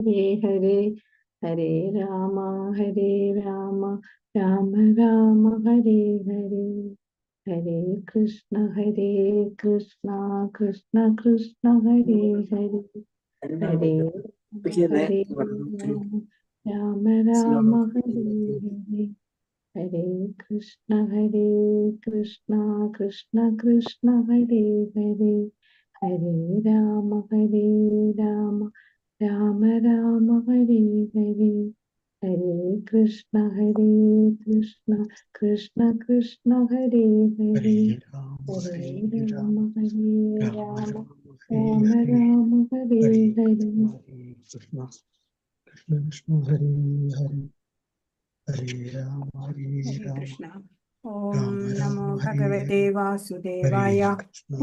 ഹരേ ഹരേ ഹരേ രാമ ഹരേ രാമ രാമ രാമ ഹരേ ഹരേ ഹരേ കൃഷ്ണ കൃഷ്ണ കൃഷ്ണ ഹരേ ഹരേ ഹരേ ഹരേ രാമ രാമ രാമ ഹരേ ഹരേ ഹരേ കൃഷ്ണ കൃഷ്ണ കൃഷ്ണ ഹരേ ഹരേ ഹരേ രാമ രാമ രാമ രാമ ഹരേ ഹരേ ഹരേ കൃഷ്ണ കൃഷ്ണ കൃഷ്ണ ഹരേ ഹരേ ഹരേ രാമ രാമ രാമ രാമ ഹരേ ഹരേ കൃഷ്ണ കൃഷ്ണ കൃഷ്ണ ഹരേ ഹരേ ഹരേ രാമ കൃഷ്ണ. ഓം നമോ ഭഗവതേ വാസുദേവായ.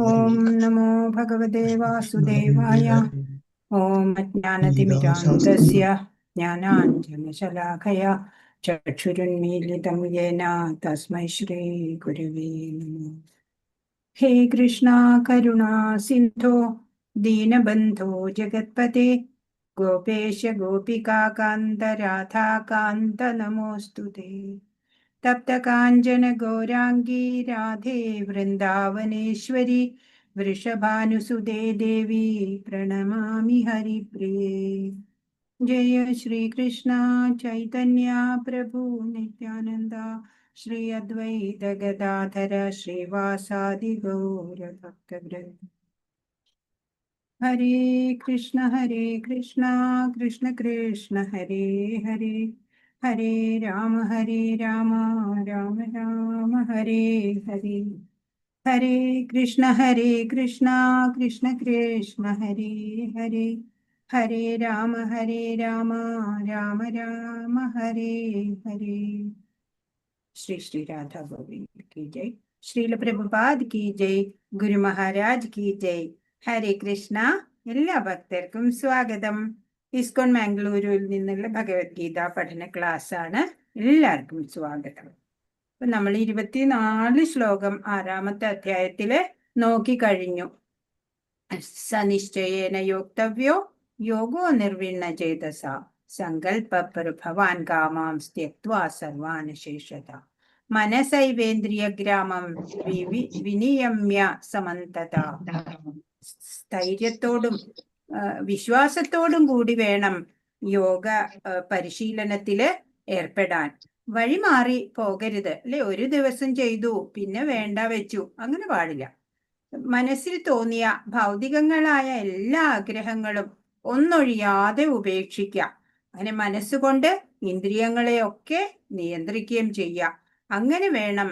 ഓം നമോ ഭഗവതേ വാസുദേവായ. ഓം അജ്ഞാനതിമിരാന്തസ്യ ജ്ഞാനാഞ്ജനശലാഖയ ചക്ഷുരുന്മീലിതം യേന തസ്മൈ ശ്രീ ഗുരവേ നമഃ. ഹേ കൃഷ്ണ കരുണാ സിന്ധോ ദീനബന്ധോ ജഗത്പതേ ഗോപേശ ഗോപികാകാന്ത രാധാകാന്ത നമോസ്തുതേ. തപ്തകാഞ്ചന ഗൗരാംഗീ രാധേ വൃന്ദാവനേശ്വരി വൃഷഭാനുസുതേ ദേവി പ്രണമാമി ഹരിപ്രിയേ. ജയ ശ്രീകൃഷ്ണ ചൈതന്യ പ്രഭു നിത്യാനന്ദ ശ്രീ അദ്വൈത ഗദാധര ശ്രീവാസാദി ഗൗരഭക്തവൃന്ദ. ഹരേ കൃഷ്ണ കൃഷ്ണ കൃഷ്ണ ഹരേ ഹരേ ഹരേ രാമ രാമ രാമ ഹരേ ഹരേ ഹരേ കൃഷ്ണ കൃഷ്ണ കൃഷ്ണ ഹരേ ഹരേ ഹരേ രാമ രാമ രാമ ഹരേ ഹരേ. ശ്രീ ശ്രീ രാധാ ഗോവിന്ദ് കി ജയ്. ശ്രീല പ്രഭുപാദ് കി ജയ്. ഗുരു മഹാരാജ് കി ജയ്. ഹരേ കൃഷ്ണ. എല്ലാ ഭക്തർക്കും സ്വാഗതം. ഇസ്കോൺ മാംഗ്ലൂരുവിൽ നിന്നുള്ള ഭഗവത്ഗീത പഠന ക്ലാസ് ആണ്. എല്ലാവർക്കും സ്വാഗതം. അപ്പൊ നമ്മൾ 24 ശ്ലോകം 6-ാമത്തെ അധ്യായത്തില് നോക്കിക്കഴിഞ്ഞു. സനിശ്ചയേന യോക്തവ്യോ യോഗോ നിർവിണ്ണ ചേതസ സങ്കൽപ്പ പ്രഭവാൻ കാമാം ത്യക്ത്വാ സർവാനശേഷത മനസൈവേന്ദ്രിയ ഗ്രാമം വിനിയമ്യ സമന്തത. സ്ഥൈര്യത്തോടും വിശ്വാസത്തോടും കൂടി വേണം യോഗ പരിശീലനത്തില് ഏർപ്പെടാൻ. വഴിമാറി പോകരുത് അല്ലെ. ഒരു ദിവസം ചെയ്തു പിന്നെ വേണ്ട വെച്ചു, അങ്ങനെ പാടില്ല. മനസ്സിൽ തോന്നിയ ഭൗതികങ്ങളായ എല്ലാ ആഗ്രഹങ്ങളും ഒന്നൊഴിയാതെ ഉപേക്ഷിക്കുക. അങ്ങനെ മനസ്സുകൊണ്ട് ഇന്ദ്രിയങ്ങളെയൊക്കെ നിയന്ത്രിക്കുകയും ചെയ്യുക. അങ്ങനെ വേണം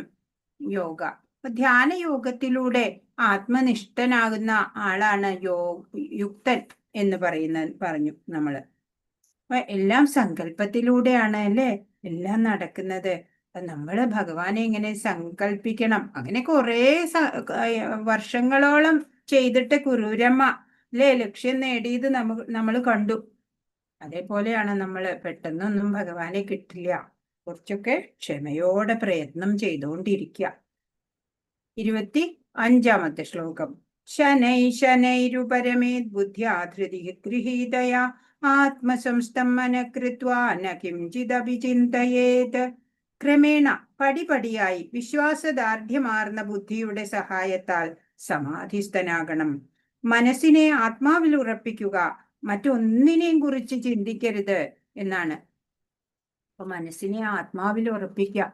യോഗ. ധ്യാന യോഗത്തിലൂടെ ആത്മനിഷ്ഠനാകുന്ന ആളാണ് യുക്തൻ എന്ന് പറഞ്ഞു നമ്മള്. അപ്പൊ എല്ലാം സങ്കല്പത്തിലൂടെയാണ് അല്ലെ എല്ലാം നടക്കുന്നത്. നമ്മള് ഭഗവാനെ ഇങ്ങനെ സങ്കല്പിക്കണം. അങ്ങനെ കുറെ വർഷങ്ങളോളം ചെയ്തിട്ട് കുരൂരമ്മ അല്ലെ ലക്ഷ്യം നേടിയത് നമ്മൾ കണ്ടു. അതേപോലെയാണ് നമ്മള്. പെട്ടെന്നൊന്നും ഭഗവാനെ കിട്ടില്ല. കുറച്ചൊക്കെ ക്ഷമയോടെ പ്രയത്നം ചെയ്തുകൊണ്ടിരിക്കുക. 25-ാമത്തെ ശ്ലോകം. ശനൈരുപരമേത് ബുദ്ധ്യാ ധൃതി ഗൃഹീതയാ ആത്മസംസ്ഥം മനഃകൃത്വാ ന കിഞ്ചിദഭിചിന്തയേത്. ക്രമേണ പടിപടിയായി വിശ്വാസദാർഢ്യമാർന്ന ബുദ്ധിയുടെ സഹായത്താൽ സമാധിസ്ഥനാകണം. മനസ്സിനെ ആത്മാവിൽ ഉറപ്പിക്കുക, മറ്റൊന്നിനെയും കുറിച്ച് ചിന്തിക്കരുത് എന്നാണ്. അപ്പൊ മനസ്സിനെ ആത്മാവിൽ ഉറപ്പിക്കുക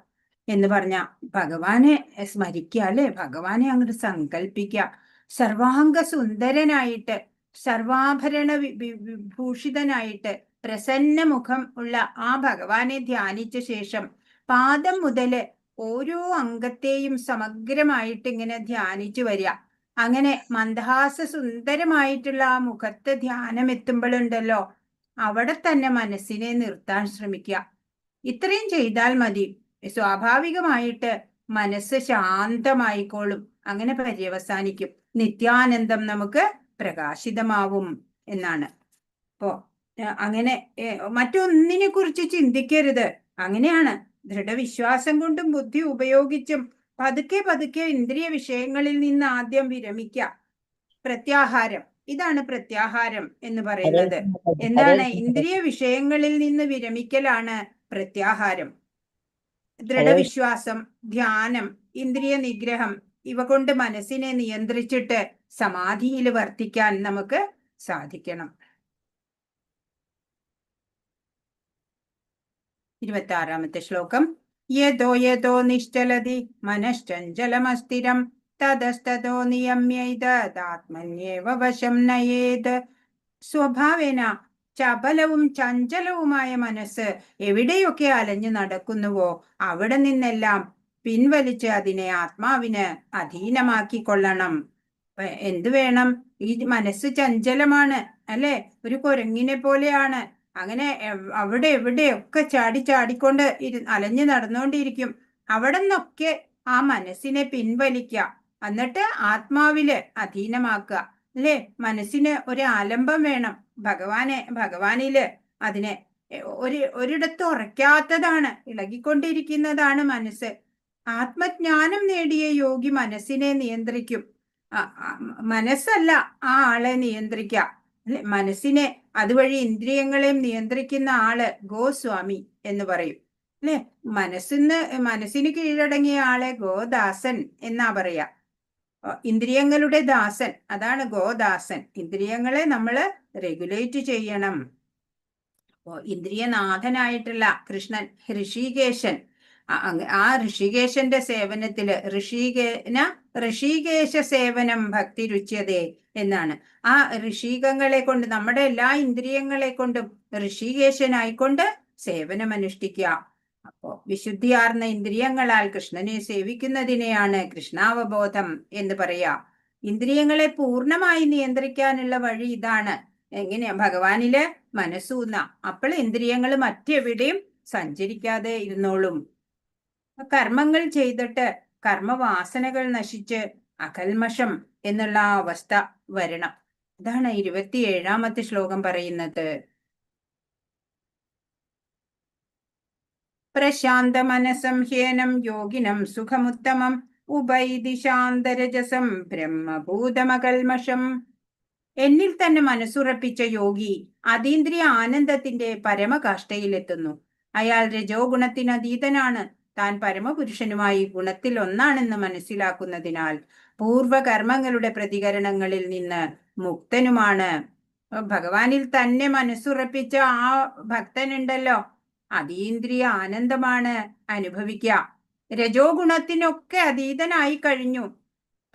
എന്ന് പറഞ്ഞ ഭഗവാനെ സ്മരിക്കുക അല്ലെ. ഭഗവാനെ അങ്ങോട്ട് സങ്കല്പിക്കുക. സർവാംഗ സുന്ദരനായിട്ട് സർവാഭരണ വിഭൂഷിതനായിട്ട് പ്രസന്ന മുഖം ഉള്ള ആ ഭഗവാനെ ധ്യാനിച്ച ശേഷം പാദം മുതല് ഓരോ അംഗത്തെയും സമഗ്രമായിട്ട് ഇങ്ങനെ ധ്യാനിച്ചു വരിക. അങ്ങനെ മന്ദഹാസ സുന്ദരമായിട്ടുള്ള ആ മുഖത്ത് ധ്യാനം എത്തുമ്പോഴുണ്ടല്ലോ, അവിടെ തന്നെ മനസ്സിനെ നിർത്താൻ ശ്രമിക്കുക. ഇത്രയും ചെയ്താൽ മതി. സ്വാഭാവികമായിട്ട് മനസ്സ് ശാന്തമായിക്കോളും. അങ്ങനെ പര്യവസാനിക്കും. നിത്യാനന്ദം നമുക്ക് പ്രകാശിതമാവും എന്നാണ്. അപ്പോ അങ്ങനെ മറ്റൊന്നിനെ കുറിച്ച് ചിന്തിക്കരുത്. അങ്ങനെയാണ് ദൃഢവിശ്വാസം കൊണ്ടും ബുദ്ധി ഉപയോഗിച്ചും പതുക്കെ ഇന്ദ്രിയ വിഷയങ്ങളിൽ നിന്ന് ആദ്യം വിരമിക്കുക. പ്രത്യാഹാരം ഇതാണ് പ്രത്യാഹാരം എന്ന് പറയുന്നത്. എന്താണ്? ഇന്ദ്രിയ വിഷയങ്ങളിൽ നിന്ന് വിരമിക്കലാണ് പ്രത്യാഹാരം. ദൃഢവിശ്വാസം, ധ്യാനം, ഇന്ദ്രിയ നിഗ്രഹം ഇവ കൊണ്ട് മനസ്സിനെ നിയന്ത്രിച്ചിട്ട് സമാധിയിൽ വർത്തിക്കാൻ നമുക്ക് സാധിക്കണം. 26ാമത്തെ ശ്ലോകം. യതോ യതോ നിശ്ചലതി മനശ്ചഞ്ചലമസ്ഥിരം തതസ്തതോ നിയമ്യൈതദാത്മന്യേവ വശം നയേത്. സ്വഭാവേന ചപലവും ചഞ്ചലവുമായ മനസ്സ് എവിടെയൊക്കെ അലഞ്ഞു നടക്കുന്നുവോ അവിടെ നിന്നെല്ലാം പിൻവലിച്ച് അതിനെ ആത്മാവിന് അധീനമാക്കിക്കൊള്ളണം. എന്തു വേണം? ഈ മനസ്സ് ചഞ്ചലമാണ് അല്ലെ, ഒരു കുരങ്ങിനെ പോലെയാണ്. അങ്ങനെ അവിടെ എവിടെയൊക്കെ ചാടിക്കൊണ്ട് അലഞ്ഞു നടന്നുകൊണ്ടിരിക്കും. അവിടെ നിന്നൊക്കെ ആ മനസ്സിനെ പിൻവലിക്കുക, എന്നിട്ട് ആത്മാവില് അധീനമാക്കുക അല്ലെ. മനസ്സിന് ഒരു ആലംബം വേണം. ഭഗവാനില് അതിനെ ഒരിടത്ത് ഉറയ്ക്കാത്തതാണ്, ഇളകിക്കൊണ്ടിരിക്കുന്നതാണ് മനസ്സ്. ആത്മജ്ഞാനം നേടിയ യോഗി മനസ്സിനെ നിയന്ത്രിക്കും. മനസ്സല്ല ആ ആളെ നിയന്ത്രിക്കുക അല്ലെ, മനസ്സിനെ അതുവഴി ഇന്ദ്രിയങ്ങളെയും നിയന്ത്രിക്കുന്ന ആള് ഗോസ്വാമി എന്ന് പറയും അല്ലെ. മനസ്സിന് കീഴടങ്ങിയ ആളെ ഗോദാസൻ എന്നാ പറയാ. ഇന്ദ്രിയങ്ങളുടെ ദാസൻ, അതാണ് ഗോദാസൻ. ഇന്ദ്രിയങ്ങളെ നമ്മള് റെഗുലേറ്റ് ചെയ്യണം. ഇന്ദ്രിയനാഥനായിട്ടുള്ള കൃഷ്ണൻ, ഋഷികേശൻ, ആ ഋഷികേശന്റെ സേവനത്തില് ഋഷികേശ സേവനം ഭക്തി രുച്യതേ എന്നാണ്. ആ ഋഷികങ്ങളെ കൊണ്ട്, നമ്മുടെ എല്ലാ ഇന്ദ്രിയങ്ങളെ കൊണ്ടും ഋഷികേശനായിക്കൊണ്ട് സേവനമനുഷ്ഠിക്കുക. അപ്പോ വിശുദ്ധിയാർന്ന ഇന്ദ്രിയങ്ങളാൽ കൃഷ്ണനെ സേവിക്കുന്നതിനെയാണ് കൃഷ്ണാവബോധം എന്ന് പറയാ. ഇന്ദ്രിയങ്ങളെ പൂർണ്ണമായി നിയന്ത്രിക്കാനുള്ള വഴി ഇതാണ്. എങ്ങനെയാ? ഭഗവാനില് മനസ്സൂന്ന, അപ്പോൾ ഇന്ദ്രിയങ്ങൾ മറ്റെവിടെയും സഞ്ചരിക്കാതെ ഇരുന്നോളും. കർമ്മങ്ങൾ ചെയ്തിട്ട് കർമ്മവാസനകൾ നശിച്ച് അകൽമഷം എന്നുള്ള ആ അവസ്ഥ വരണം. ഇതാണ് 27ാമത്തെ ശ്ലോകം പറയുന്നത്. പ്രശാന്ത മനസം ഹ്യേനം യോഗിനം സുഖമുത്തമം ഉപൈതി ശാന്തരജസം ബ്രഹ്മഭൂതമകൽമഷം. എന്നിൽ തന്നെ മനസ്സുറപ്പിച്ച യോഗി അതീന്ദ്രിയ ആനന്ദത്തിന്റെ പരമകാഷ്ഠയിലെത്തുന്നു. അയാൾ രജോ ഗുണത്തിന് അതീതനാണ്. താൻ പരമപുരുഷനുമായി ഗുണത്തിൽ ഒന്നാണെന്ന് മനസ്സിലാക്കുന്നതിനാൽ പൂർവകർമ്മങ്ങളുടെ പ്രതികരണങ്ങളിൽ നിന്ന് മുക്തനുമാണ്. ഭഗവാനിൽ തന്നെ മനസ്സുറപ്പിച്ച ആ ഭക്തനുണ്ടല്ലോ, അതീന്ദ്രിയ ആനന്ദമാണ് അനുഭവിക്കുക. രജോ ഗുണത്തിനൊക്കെ അതീതനായി കഴിഞ്ഞു.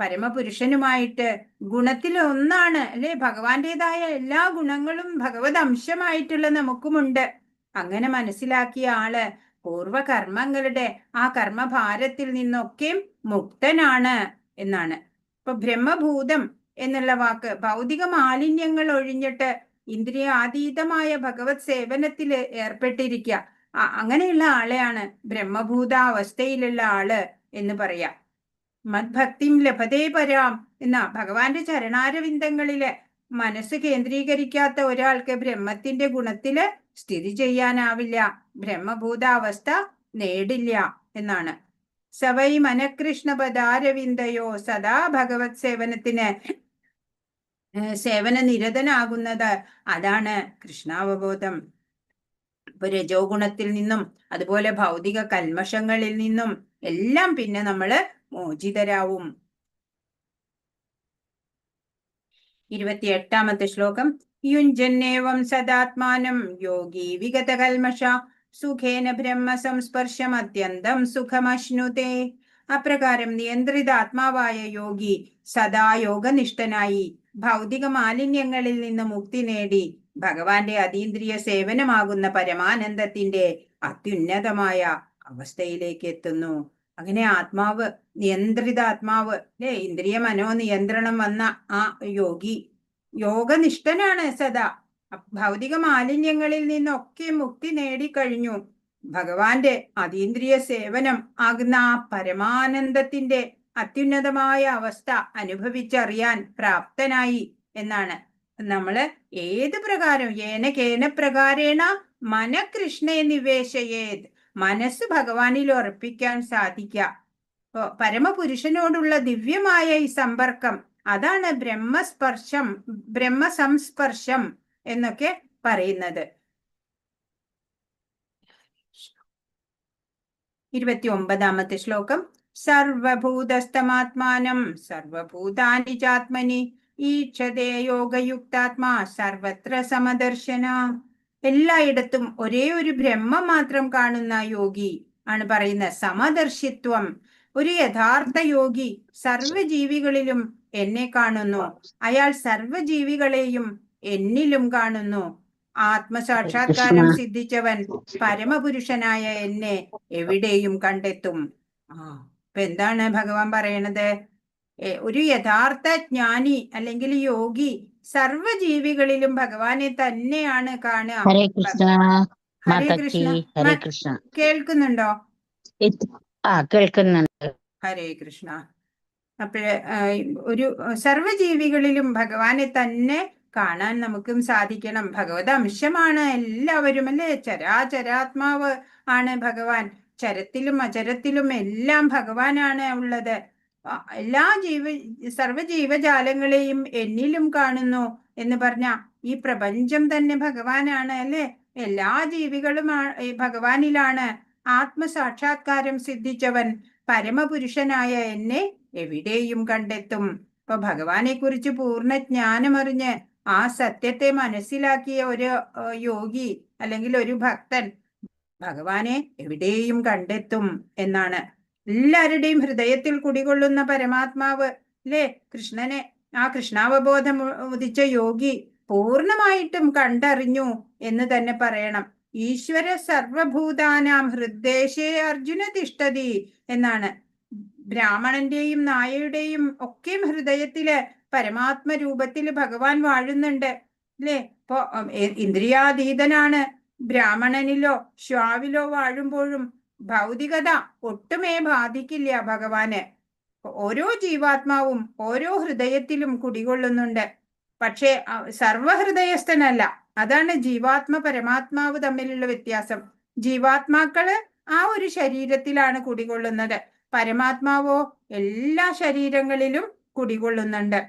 പരമപുരുഷനുമായിട്ട് ഗുണത്തിൽ ഒന്നാണ് അല്ലെ. ഭഗവാന്റേതായ എല്ലാ ഗുണങ്ങളും ഭഗവത് അംശമായിട്ടുള്ള നമുക്കുമുണ്ട്. അങ്ങനെ മനസ്സിലാക്കിയ ആള് പൂർവകർമ്മങ്ങളുടെ ആ കർമ്മഭാരത്തിൽ നിന്നൊക്കെ മുക്തനാണ് എന്നാണ്. ഇപ്പൊ ബ്രഹ്മഭൂതം എന്നുള്ള വാക്ക് ഭൗതിക മാലിന്യങ്ങൾ ഒഴിഞ്ഞിട്ട് ഇന്ദ്രിയാതീതമായ ഭഗവത് സേവനത്തില് ഏർപ്പെട്ടിരിക്കുക. അങ്ങനെയുള്ള ആളെയാണ് ബ്രഹ്മഭൂതാവസ്ഥയിലുള്ള ആള് എന്ന് പറയാ. മദ്ഭക്തിം ലഭതേ പരാം എന്ന ഭഗവാന്റെ ചരണാരവിന്ദങ്ങളില് മനസ്സ് കേന്ദ്രീകരിക്കാത്ത ഒരാൾക്ക് ബ്രഹ്മത്തിന്റെ ഗുണത്തില് സ്ഥിതി ചെയ്യാനാവില്ല, ബ്രഹ്മഭൂതാവസ്ഥ നേടില്ല എന്നാണ്. സവൈ മനകൃഷ്ണ പദാരവിന്ദയോ സദാ ഭഗവത് സേവന നിരതനാകുന്നത്, അതാണ് കൃഷ്ണാവബോധം. ഇപ്പൊ രജോ ഗുണത്തിൽ നിന്നും അതുപോലെ ഭൗതിക കൽമഷങ്ങളിൽ നിന്നും എല്ലാം പിന്നെ നമ്മള് മോചിതരാവും. 28ാമത്തെ ശ്ലോകം. യുഞ്ജന്നേവം സദാത്മാനം യോഗി വിഗത കൽമഷ സുഖേന ബ്രഹ്മ സംസ്പർശം അത്യന്തം സുഖമശ്നുതേ. അപ്രകാരം നിയന്ത്രിത ആത്മാവായ യോഗി സദാ യോഗനിഷ്ഠനായി ഭൗതിക മാലിന്യങ്ങളിൽ നിന്ന് മുക്തി നേടി ഭഗവാന്റെ അതീന്ദ്രിയ സേവനമാകുന്ന പരമാനന്ദത്തിന്റെ അത്യുന്നതമായ അവസ്ഥയിലേക്ക് എത്തുന്നു. അങ്ങനെ ആത്മാവ്, നിയന്ത്രിത ആത്മാവ് അല്ലെ, ഇന്ദ്രിയ മനോനിയന്ത്രണം വന്ന ആ യോഗി യോഗനിഷ്ഠനാണ് സദാ. ഭൗതിക മാലിന്യങ്ങളിൽ നിന്നൊക്കെ മുക്തി നേടിക്കഴിഞ്ഞു. ഭഗവാന്റെ അതീന്ദ്രിയ സേവനം ആകുന്ന ആ പരമാനന്ദത്തിന്റെ അത്യുന്നതമായ അവസ്ഥ അനുഭവിച്ചറിയാൻ പ്രാപ്തനായി എന്നാണ്. നമ്മള് ഏത് പ്രകാരം കേന പ്രകാരേണ മനകൃഷ്ണേ നിവേശയേത്, മനസ്സ് ഭഗവാനിൽ ഉറപ്പിക്കാൻ സാധിക്കുക. പരമപുരുഷനോടുള്ള ദിവ്യമായ ഈ സമ്പർക്കം അതാണ് ബ്രഹ്മസംസ്പർശം എന്നൊക്കെ പറയുന്നത്. 29ാമത്തെ ശ്ലോകം. സർവഭൂതസ്ഥമാത്മാനം സർവഭൂതാനി ചാത്മനി ഈക്ഷതേ യോഗയുക്താത്മാ സർവത്ര സമദർശന. എല്ലായിടത്തും ഒരേ ഒരു ബ്രഹ്മം മാത്രം കാണുന്ന യോഗി ആണ് പറയുന്ന സമദർശിത്വം. ഒരു യഥാർത്ഥ യോഗി സർവജീവികളിലും എന്നെ കാണുന്നു, അയാൾ സർവജീവികളെയും എന്നിലും കാണുന്നു. ആത്മസാക്ഷാത്കാരം സിദ്ധിച്ചവൻ പരമപുരുഷനായ എന്നെ എവിടെയും കണ്ടെത്തും. അപ്പൊ എന്താണ് ഭഗവാൻ പറയണത്? ഒരു യഥാർത്ഥ ജ്ഞാനി അല്ലെങ്കിൽ യോഗി സർവജീവികളിലും ഭഗവാനെ തന്നെയാണ് കാണുക. ഹരേ കൃഷ്ണ. ഹരേ കൃഷ്ണ. ഹരേ കൃഷ്ണ. കേൾക്കുന്നുണ്ടോ? കേൾക്കുന്നുണ്ട്. ഹരേ കൃഷ്ണ. അപ്പോഴ് ഒരു സർവജീവികളിലും ഭഗവാനെ തന്നെ കാണാൻ നമുക്കും സാധിക്കണം. ഭഗവത് അംശമാണ് എല്ലാവരും, അല്ലേ? ചരാചരാത്മാവ് ആണ് ഭഗവാൻ. ചരത്തിലും അചരത്തിലും എല്ലാം ഭഗവാനാണ് ഉള്ളത്. എല്ലാ സർവജീവജാലങ്ങളെയും എന്നിലും കാണുന്നു എന്ന് പറഞ്ഞ ഈ പ്രപഞ്ചം തന്നെ ഭഗവാനാണ്, അല്ലേ? എല്ലാ ജീവികളും ഭഗവാനിലാണ്. ആത്മസാക്ഷാത്കാരം സിദ്ധിച്ചവൻ പരമപുരുഷനായ എന്നെ എവിടെയും കണ്ടെത്തും. അപ്പൊ ഭഗവാനെ കുറിച്ച് പൂർണ്ണ ജ്ഞാനമറിഞ്ഞ് ആ സത്യത്തെ മനസ്സിലാക്കിയ ഒരു യോഗി അല്ലെങ്കിൽ ഒരു ഭക്തൻ ഭഗവാനെ എവിടെയും കണ്ടെത്തും എന്നാണ്. എല്ലാവരുടെയും ഹൃദയത്തിൽ കുടികൊള്ളുന്ന പരമാത്മാവ്, അല്ലേ? കൃഷ്ണനെ, ആ കൃഷ്ണാവബോധം ഉദിച്ച യോഗി പൂർണ്ണമായിട്ടും കണ്ടറിഞ്ഞു എന്ന് തന്നെ പറയണം. ഈശ്വര സർവഭൂതാനാം ഹൃദ്ദേശേ അർജുന തിഷ്ഠതി എന്നാണ്. ബ്രാഹ്മണന്റെയും നായയുടെയും ഒക്കെ ഹൃദയത്തില് പരമാത്മ രൂപത്തില് ഭഗവാൻ വാഴുന്നുണ്ട്, അല്ലേ? ഇപ്പൊ ഇന്ദ്രിയാതീതനാണ്. ബ്രാഹ്മണനിലോ ശ്വാവിലോ വാഴുമ്പോഴും ഭൗതികത ഒട്ടുമേ ബാധിക്കില്ല ഭഗവാന്. ഓരോ ജീവാത്മാവും ഓരോ ഹൃദയത്തിലും കുടികൊള്ളുന്നുണ്ട്. പക്ഷേ സർവഹൃദയസ്ഥനല്ല. അതാണ് ജീവാത്മ പരമാത്മാവ് തമ്മിലുള്ള വ്യത്യാസം. ജീവാത്മാക്കള് ആ ഒരു ശരീരത്തിലാണ് കുടികൊള്ളുന്നത്. പരമാത്മാവോ എല്ലാ ശരീരങ്ങളിലും കുടികൊള്ളുന്നുണ്ട്.